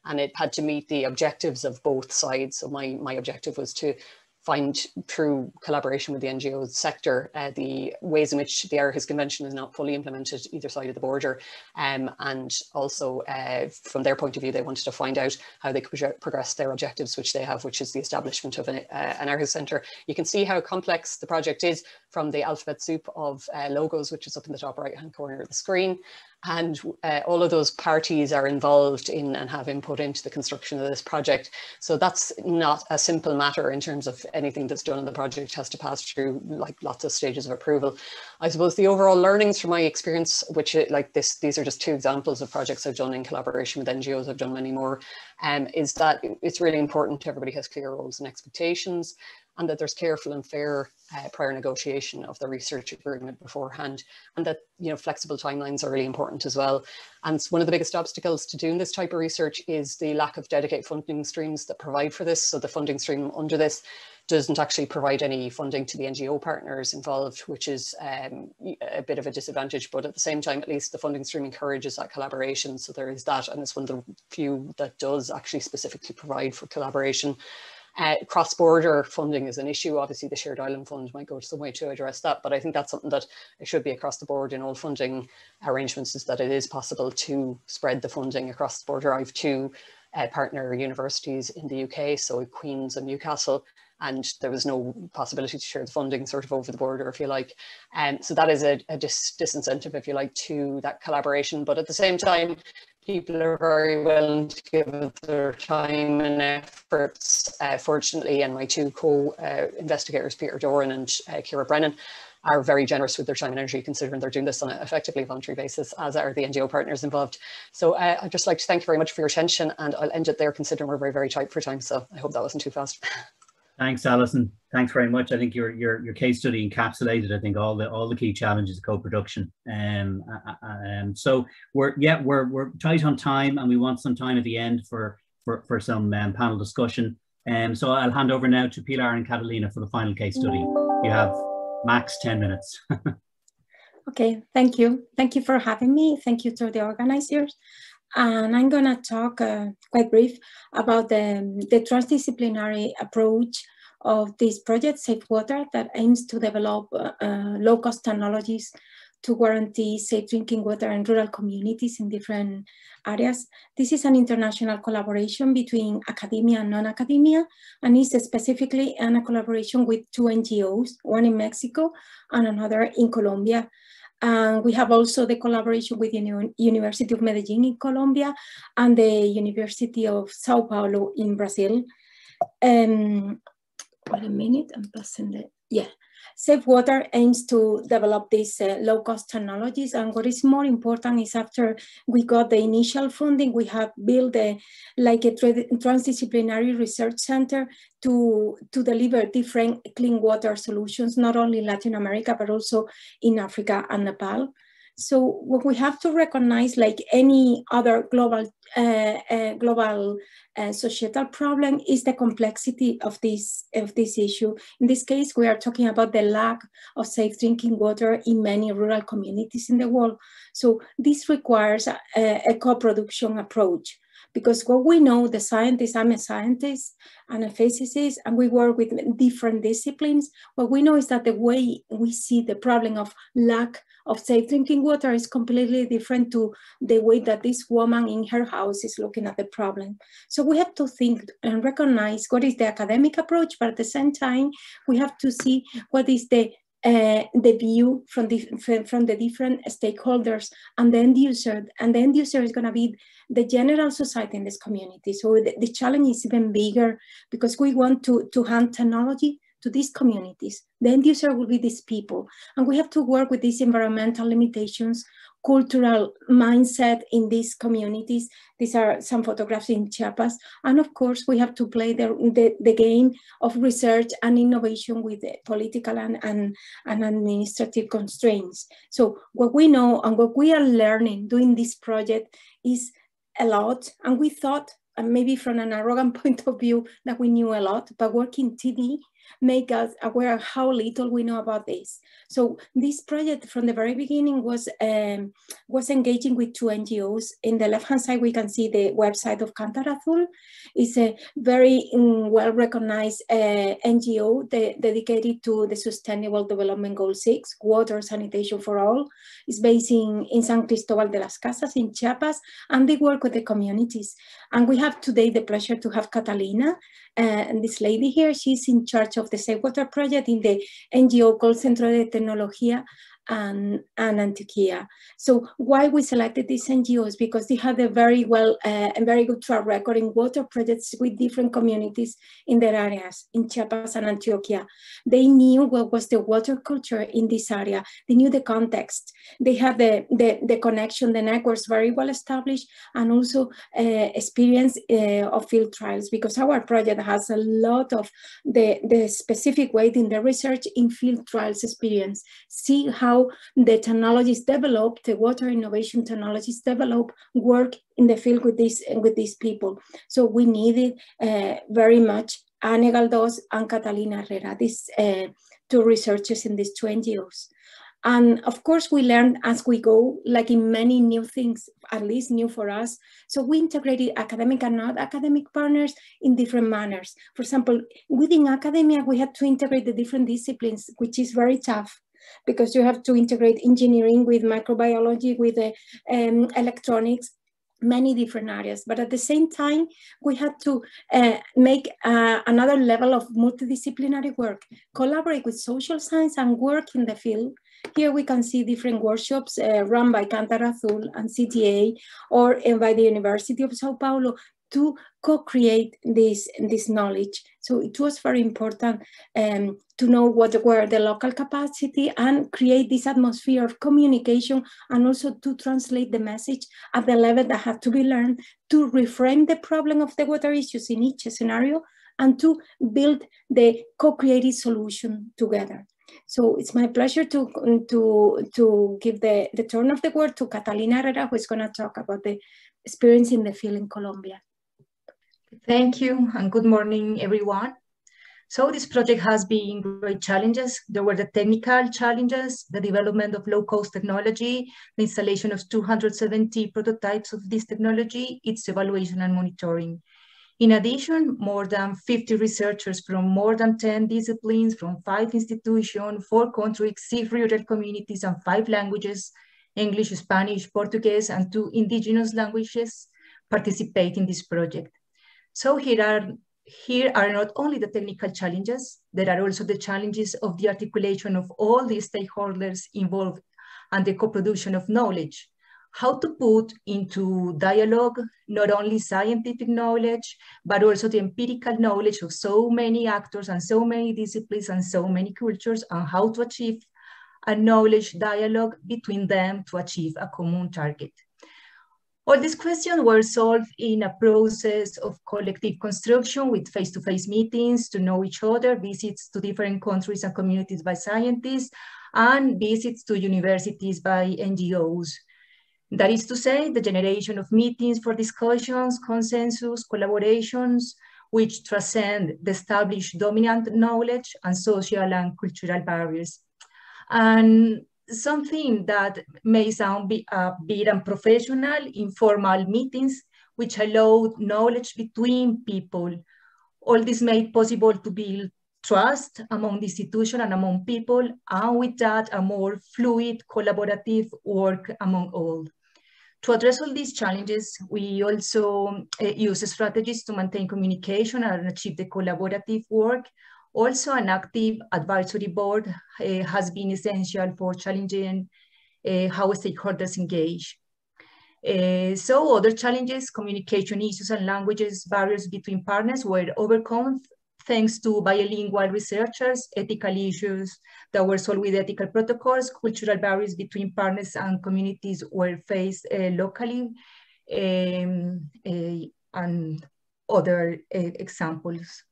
and it had to meet the objectives of both sides. So my objective was to find, through collaboration with the NGO sector, the ways in which the Aarhus Convention is not fully implemented either side of the border. And also, from their point of view, they wanted to find out how they could progress their objectives, which they have, which is the establishment of an Aarhus Centre. You can see how complex the project is from the alphabet soup of logos, which is up in the top right-hand corner of the screen. And all of those parties are involved in and have input into the construction of this project. So that's not a simple matter in terms of anything that's done in the project has to pass through like lots of stages of approval. I suppose the overall learnings from my experience, which these are just two examples of projects I've done in collaboration with NGOs, I've done many more, is that it's really important everybody has clear roles and expectations, and that there's careful and fair prior negotiation of the research agreement beforehand, and that, you know, flexible timelines are really important as well. And one of the biggest obstacles to doing this type of research is the lack of dedicated funding streams that provide for this. So the funding stream under this doesn't actually provide any funding to the NGO partners involved, which is a bit of a disadvantage, but at the same time, at least the funding stream encourages that collaboration. So there is that, and it's one of the few that does actually specifically provide for collaboration. Cross-border funding is an issue. Obviously, the Shared Island Fund might go some way to address that, but I think that's something that it should be across the board in all funding arrangements, is that it is possible to spread the funding across the border. I have two partner universities in the UK, so Queen's and Newcastle, and there was no possibility to share the funding sort of over the border, if you like. So that is a disincentive, if you like, to that collaboration. But at the same time, people are very willing to give their time and efforts, fortunately, and my two co-investigators, Peter Doran and Ciara Brennan, are very generous with their time and energy, considering they're doing this on an effectively voluntary basis, as are the NGO partners involved. So I'd just like to thank you very much for your attention, and I'll end it there, considering we're very, very tight for time. So I hope that wasn't too fast. Thanks, Alison. Thanks very much. I think your case study encapsulated, I think, all the key challenges of co-production. So we're tight on time, and we want some time at the end for for some panel discussion. So I'll hand over now to Pilar and Catalina for the final case study. You have max 10 minutes. Okay, thank you. Thank you for having me. Thank you to the organizers. And I'm going to talk quite brief about the transdisciplinary approach of this project, Safe Water, that aims to develop low-cost technologies to guarantee safe drinking water in rural communities in different areas. This is an international collaboration between academia and non-academia, and is specifically a collaboration with 2 NGOs, one in Mexico and another in Colombia. And we have also the collaboration with the University of Medellin in Colombia and the University of Sao Paulo in Brazil. Wait a minute, I'm passing the, yeah. Safe Water aims to develop these low-cost technologies, and what is more important is after we got the initial funding, we have built like a transdisciplinary research center to deliver different clean water solutions, not only in Latin America, but also in Africa and Nepal. So what we have to recognize, like any other global societal problem, is the complexity of this issue. In this case, we are talking about the lack of safe drinking water in many rural communities in the world. So this requires a co-production approach. Because what we know, the scientists, I'm a scientist and a physicist, and we work with different disciplines. What we know is that the way we see the problem of lack of safe drinking water is completely different to the way that this woman in her house is looking at the problem. So we have to think and recognize what is the academic approach, but at the same time, we have to see what is the view from the different stakeholders and the end user. And the end user is going to be the general society in this community. So the challenge is even bigger, because we want to hand technology to these communities. The end user will be these people. And we have to work with these environmental limitations, cultural mindset in these communities. These are some photographs in Chiapas. And of course, we have to play the game of research and innovation with the political and administrative constraints. So what we know and what we are learning doing this project is a lot. And we thought, and maybe from an arrogant point of view, that we knew a lot, but working TD make us aware of how little we know about this. So this project from the very beginning was engaging with 2 NGOs. In the left-hand side, we can see the website of Cantar Azul. It's a very well-recognized NGO dedicated to the Sustainable Development Goal 6, water sanitation for all. It's based in San Cristobal de las Casas in Chiapas, and they work with the communities. And we have today the pleasure to have Catalina, and this lady here, she's in charge of the Safe Water project in the NGO called Centro de Tecnología and Antioquia. So why we selected these NGOs? Because they have a very good track record in water projects with different communities in their areas, in Chiapas and Antioquia. They knew what was the water culture in this area. They knew the context. They had the connection, the networks very well established, and also experience of field trials, because our project has a lot of the specific weight in the research in field trials experience. See how the technologies developed, the water innovation technologies develop, work in the field with these people. So we needed very much Anne Galdós and Catalina Herrera, these 2 researchers in these 2 NGOs. And of course, we learn as we go, like in many new things, at least new for us. So we integrated academic and not academic partners in different manners. For example, within academia, we had to integrate the different disciplines, which is very tough, because you have to integrate engineering with microbiology, with electronics, many different areas. But at the same time, we had to make another level of multidisciplinary work, collaborate with social science and work in the field. Here we can see different workshops run by Cantar Azul and CTA, or by the University of Sao Paulo, to co-create this knowledge. So it was very important to know what were the local capacity and create this atmosphere of communication, and also to translate the message at the level that had to be learned, to reframe the problem of the water issues in each scenario, and to build the co-created solution together. So it's my pleasure to give the turn of the word to Catalina Herrera, who is going to talk about the experience in the field in Colombia. Thank you, and good morning, everyone. So this project has been great challenges. There were the technical challenges, the development of low-cost technology, the installation of 270 prototypes of this technology, its evaluation and monitoring. In addition, more than 50 researchers from more than 10 disciplines, from 5 institutions, 4 countries, 6 rural communities, and 5 languages, English, Spanish, Portuguese, and 2 indigenous languages, participate in this project. So here are not only the technical challenges, there are also the challenges of the articulation of all the stakeholders involved and the co-production of knowledge. How to put into dialogue not only scientific knowledge, but also the empirical knowledge of so many actors and so many disciplines and so many cultures, and how to achieve a knowledge dialogue between them to achieve a common target. All these questions were solved in a process of collective construction with face-to-face meetings to know each other, visits to different countries and communities by scientists, and visits to universities by NGOs. That is to say, the generation of meetings for discussions, consensus, collaborations, which transcend the established dominant knowledge and social and cultural barriers. And something that may sound a bit unprofessional, informal meetings, which allow knowledge between people. All this made possible to build trust among the institution and among people, and with that, a more fluid, collaborative work among all. To address all these challenges, we also use strategies to maintain communication and achieve the collaborative work. Also, an active advisory board has been essential for challenging how stakeholders engage. So other challenges, communication issues and languages barriers between partners were overcome thanks to bilingual researchers, ethical issues that were solved with ethical protocols, cultural barriers between partners and communities were faced locally, and other examples.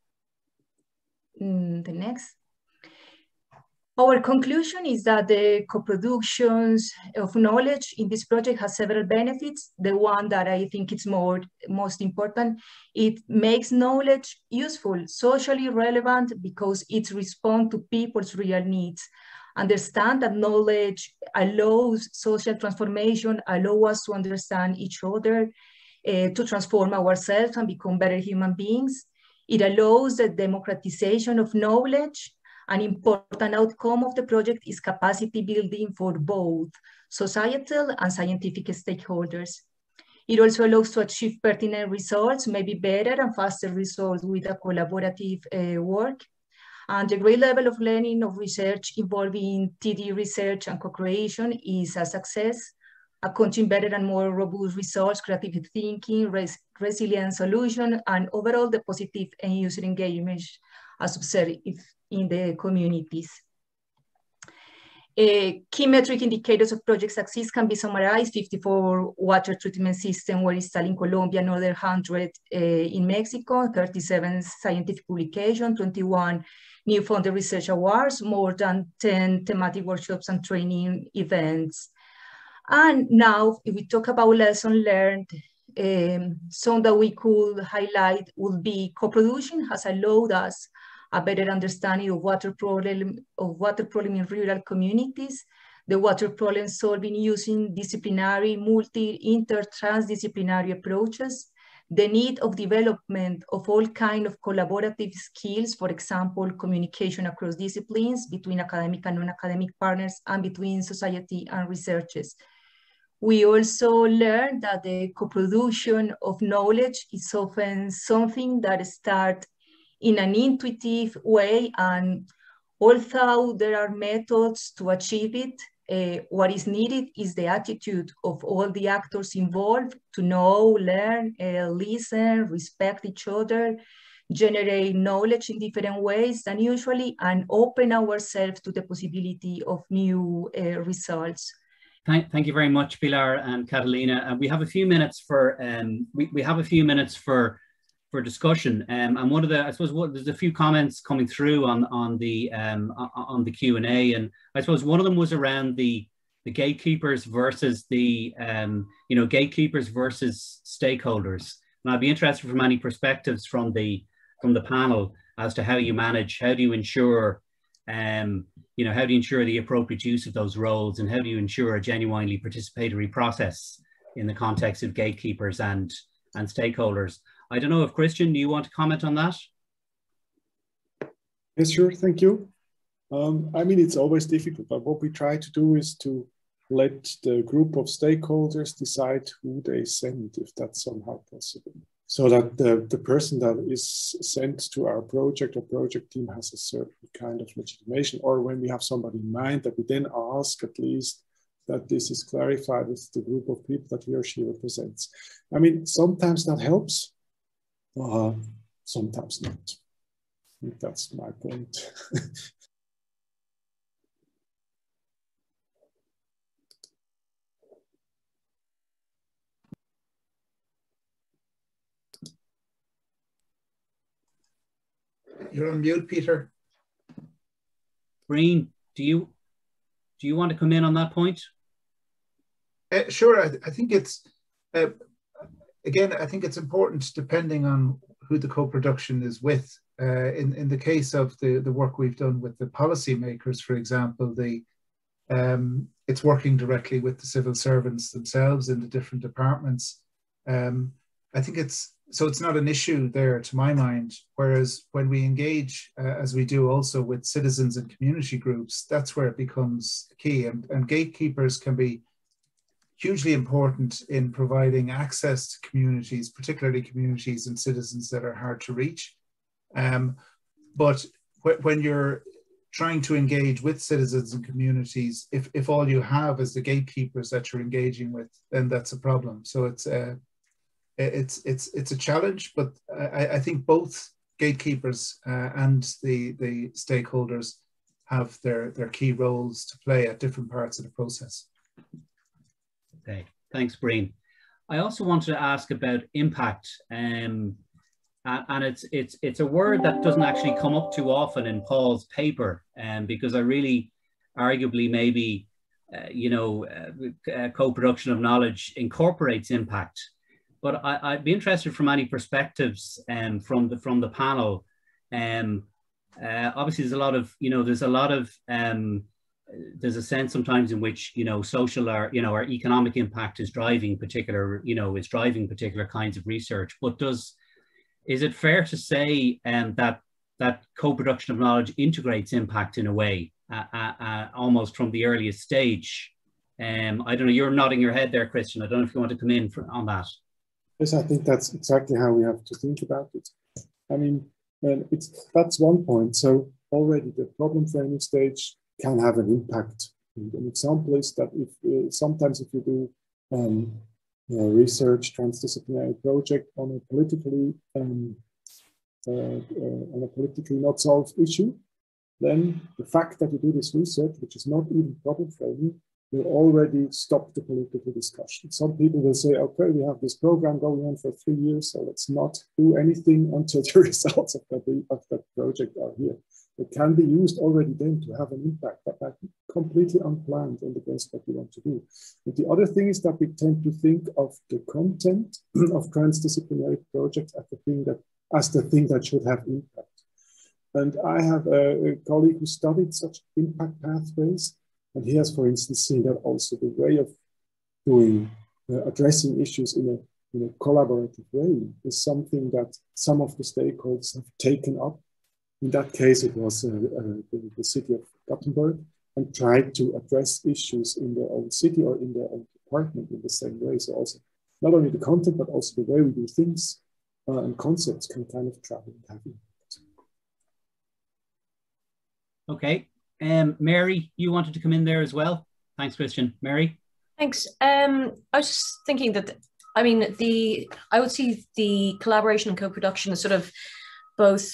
The next. Our conclusion is that the co-productions of knowledge in this project has several benefits. The one that I think is most important, it makes knowledge useful, socially relevant, because it responds to people's real needs. Understand that knowledge allows social transformation, allows us to understand each other, to transform ourselves and become better human beings. It allows the democratization of knowledge. An important outcome of the project is capacity building for both societal and scientific stakeholders. It also allows to achieve pertinent results, maybe better and faster results with a collaborative work. And the great level of learning of research involving TD research and co-creation is a success, accounting better and more robust results, creative thinking, resilient solution, and overall the positive end user engagement as observed in the communities. Key metric indicators of project success can be summarized: 54 water treatment systems were installed in Colombia, another 100 in Mexico, 37 scientific publications, 21 new funded research awards, more than 10 thematic workshops and training events. And now, if we talk about lessons learned, some that we could highlight would be co-production has allowed us a better understanding of water problem in rural communities, the water problem solving using disciplinary, transdisciplinary approaches, the need of development of all kinds of collaborative skills, for example, communication across disciplines between academic and non-academic partners and between society and researchers. We also learned that the co-production of knowledge is often something that starts in an intuitive way, and although there are methods to achieve it, what is needed is the attitude of all the actors involved to know, learn, listen, respect each other, generate knowledge in different ways than usually, and open ourselves to the possibility of new results. Thank you very much, Pilar and Catalina. We have a few minutes for for discussion, and one of the, I suppose, there's a few comments coming through on the Q&A, and I suppose one of them was around the gatekeepers versus the gatekeepers versus stakeholders, And I'd be interested from any perspectives from the panel as to how you manage, how do you ensure, you know, how do you ensure the appropriate use of those roles, and how do you ensure a genuinely participatory process in the context of gatekeepers and stakeholders? I don't know if Christian, do you want to comment on that? Yes, sure, thank you. I mean, it's always difficult, but what we try to do is to let the group of stakeholders decide who they send, if that's somehow possible. So that the person that is sent to our project or project team has a certain kind of legitimation, or when we have somebody in mind, that we then ask at least that this is clarified with the group of people that he or she represents. I mean, sometimes that helps, sometimes not. I think that's my point. You're on mute, Peter. Breen, do you want to come in on that point? Sure. I think it's, again, I think it's important depending on who the co-production is with. In the case of the work we've done with the policymakers, for example, it's working directly with the civil servants themselves in the different departments. I think it's not an issue there to my mind, whereas when we engage, as we do also with citizens and community groups, that's where it becomes key. And gatekeepers can be hugely important in providing access to communities, particularly communities and citizens that are hard to reach. But when you're trying to engage with citizens and communities, if all you have is the gatekeepers that you're engaging with, then that's a problem. So it's a challenge, but I think both gatekeepers and the stakeholders have their key roles to play at different parts of the process. Okay, thanks, Breen. I also wanted to ask about impact, and it's a word that doesn't actually come up too often in Paul's paper, because I really, arguably, maybe co-production of knowledge incorporates impact. But I'd be interested from any perspectives from the panel. Obviously, there's a sense sometimes in which social or our economic impact is driving particular kinds of research. But is it fair to say that co-production of knowledge integrates impact in a way, almost from the earliest stage? I don't know. You're nodding your head there, Christian. I don't know if you want to come in on that. Yes, I think that's exactly how we have to think about it. I mean, that's one point. So already the problem framing stage can have an impact. And an example is that sometimes if you do research, transdisciplinary project on a politically not solved issue, then the fact that you do this research, which is not even problem framing, will already stop the political discussion. Some people will say, okay, we have this program going on for 3 years, so let's not do anything until the results of that project are here. It can be used already then to have an impact, but that's completely unplanned and against what we want to do. And the other thing is that we tend to think of the content of transdisciplinary projects as the thing that should have impact. And I have a colleague who studied such impact pathways. And he has, for instance, seen that also the way of addressing issues in a collaborative way is something that some of the stakeholders have taken up. In that case, it was the city of Gothenburg, and tried to address issues in their own city or in their own department in the same way. So also not only the content, but also the way we do things and concepts can kind of travel and have impact. Okay. Mary, you wanted to come in there as well. Thanks, Christian. Mary? Thanks. I was just thinking that, I mean, I would see the collaboration and co-production as sort of both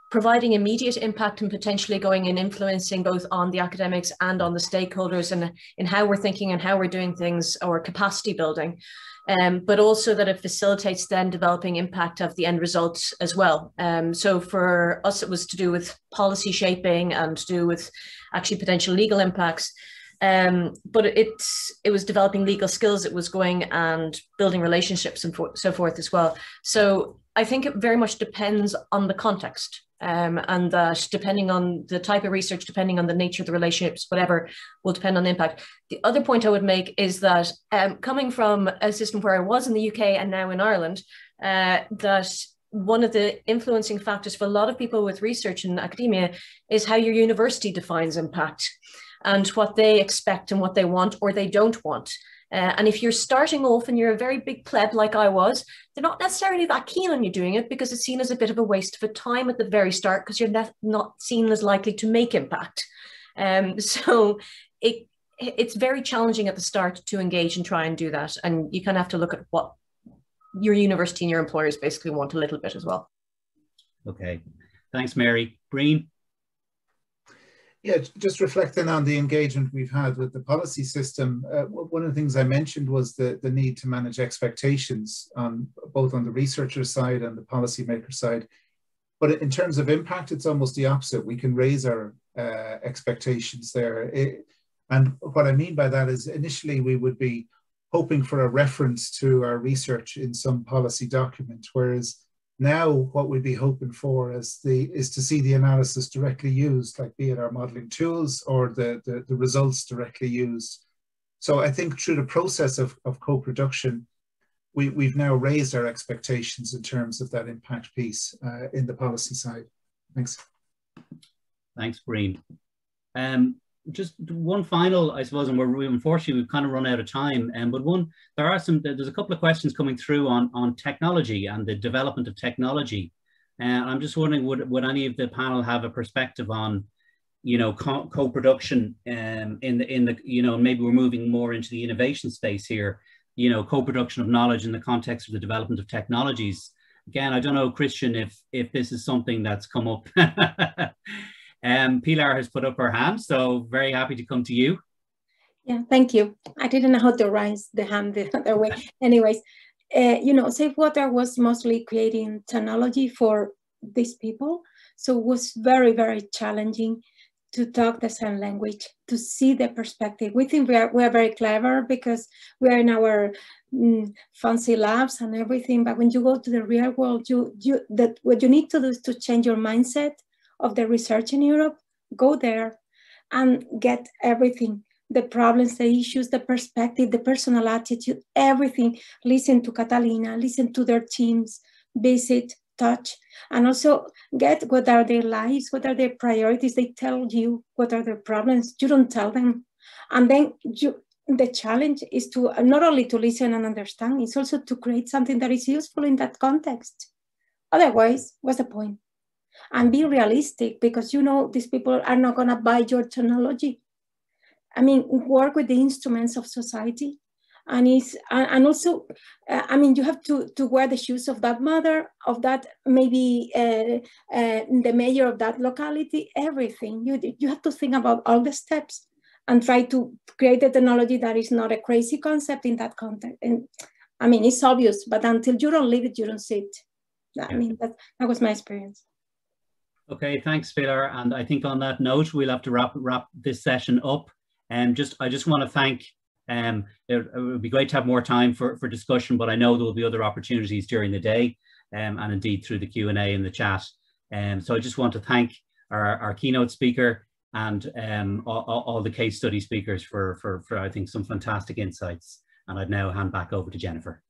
providing immediate impact and potentially going and influencing both on the academics and on the stakeholders and in how we're thinking and how we're doing things, or capacity building. But also that it facilitates then developing impact of the end results as well. So for us, it was to do with policy shaping and to do with actually potential legal impacts. But it was developing legal skills, it was going and building relationships and so forth as well. So I think it very much depends on the context, and that depending on the type of research, depending on the nature of the relationships, whatever, will depend on the impact. The other point I would make is that coming from a system where I was in the UK and now in Ireland, that one of the influencing factors for a lot of people with research in academia is how your university defines impact and what they expect and what they want or they don't want. And if you're starting off and you're a very big pleb like I was, they're not necessarily that keen on you doing it because it's seen as a bit of a waste of time at the very start because you're not seen as likely to make impact. So it's very challenging at the start to engage and try and do that. And you kind of have to look at what your university and your employers basically want a little bit as well. Okay, thanks, Mary. Breen? Yeah, just reflecting on the engagement we've had with the policy system, one of the things I mentioned was the need to manage expectations both on the researcher side and the policymaker side. But in terms of impact, it's almost the opposite. We can raise our expectations there. And what I mean by that is initially we would be hoping for a reference to our research in some policy document, whereas now what we'd be hoping for is to see the analysis directly used, like be it our modeling tools or the results directly used. So I think through the process of co-production, we've now raised our expectations in terms of that impact piece in the policy side. Thanks. Thanks, Breen. Just one final, I suppose, and unfortunately we've kind of run out of time. But there's a couple of questions coming through on technology and the development of technology. I'm just wondering, would any of the panel have a perspective on, co-production maybe we're moving more into the innovation space here, co-production of knowledge in the context of the development of technologies. Again, I don't know, Christian, if this is something that's come up. Pilar has put up her hand, so very happy to come to you. Yeah, thank you. I didn't know how to raise the hand the other way. Anyways, Safe Water was mostly creating technology for these people. So it was very, very challenging to talk the same language, to see the perspective. We think we are very clever because we are in our fancy labs and everything. But when you go to the real world, what you need to do is to change your mindset of the research in Europe, go there and get everything, the problems, the issues, the perspective, the personal attitude, everything. Listen to Catalina, listen to their teams, visit, touch, and also get what are their lives, what are their priorities. They tell you what are their problems, you don't tell them. And then the challenge is to not only to listen and understand, it's also to create something that is useful in that context. Otherwise, what's the point? And be realistic, because these people are not going to buy your technology. I mean, work with the instruments of society, and also, you have to wear the shoes of that mother, of that maybe the mayor of that locality. Everything you have to think about all the steps and try to create a technology that is not a crazy concept in that context. And it's obvious, but until you don't live it, you don't see it. That was my experience. Okay, thanks, Pilar. And I think on that note, we'll have to wrap this session up. I just want to thank, it would be great to have more time for discussion, but I know there will be other opportunities during the day and indeed through the Q&A in the chat. So I just want to thank our keynote speaker and all the case study speakers for I think some fantastic insights. And I'd now hand back over to Jennifer.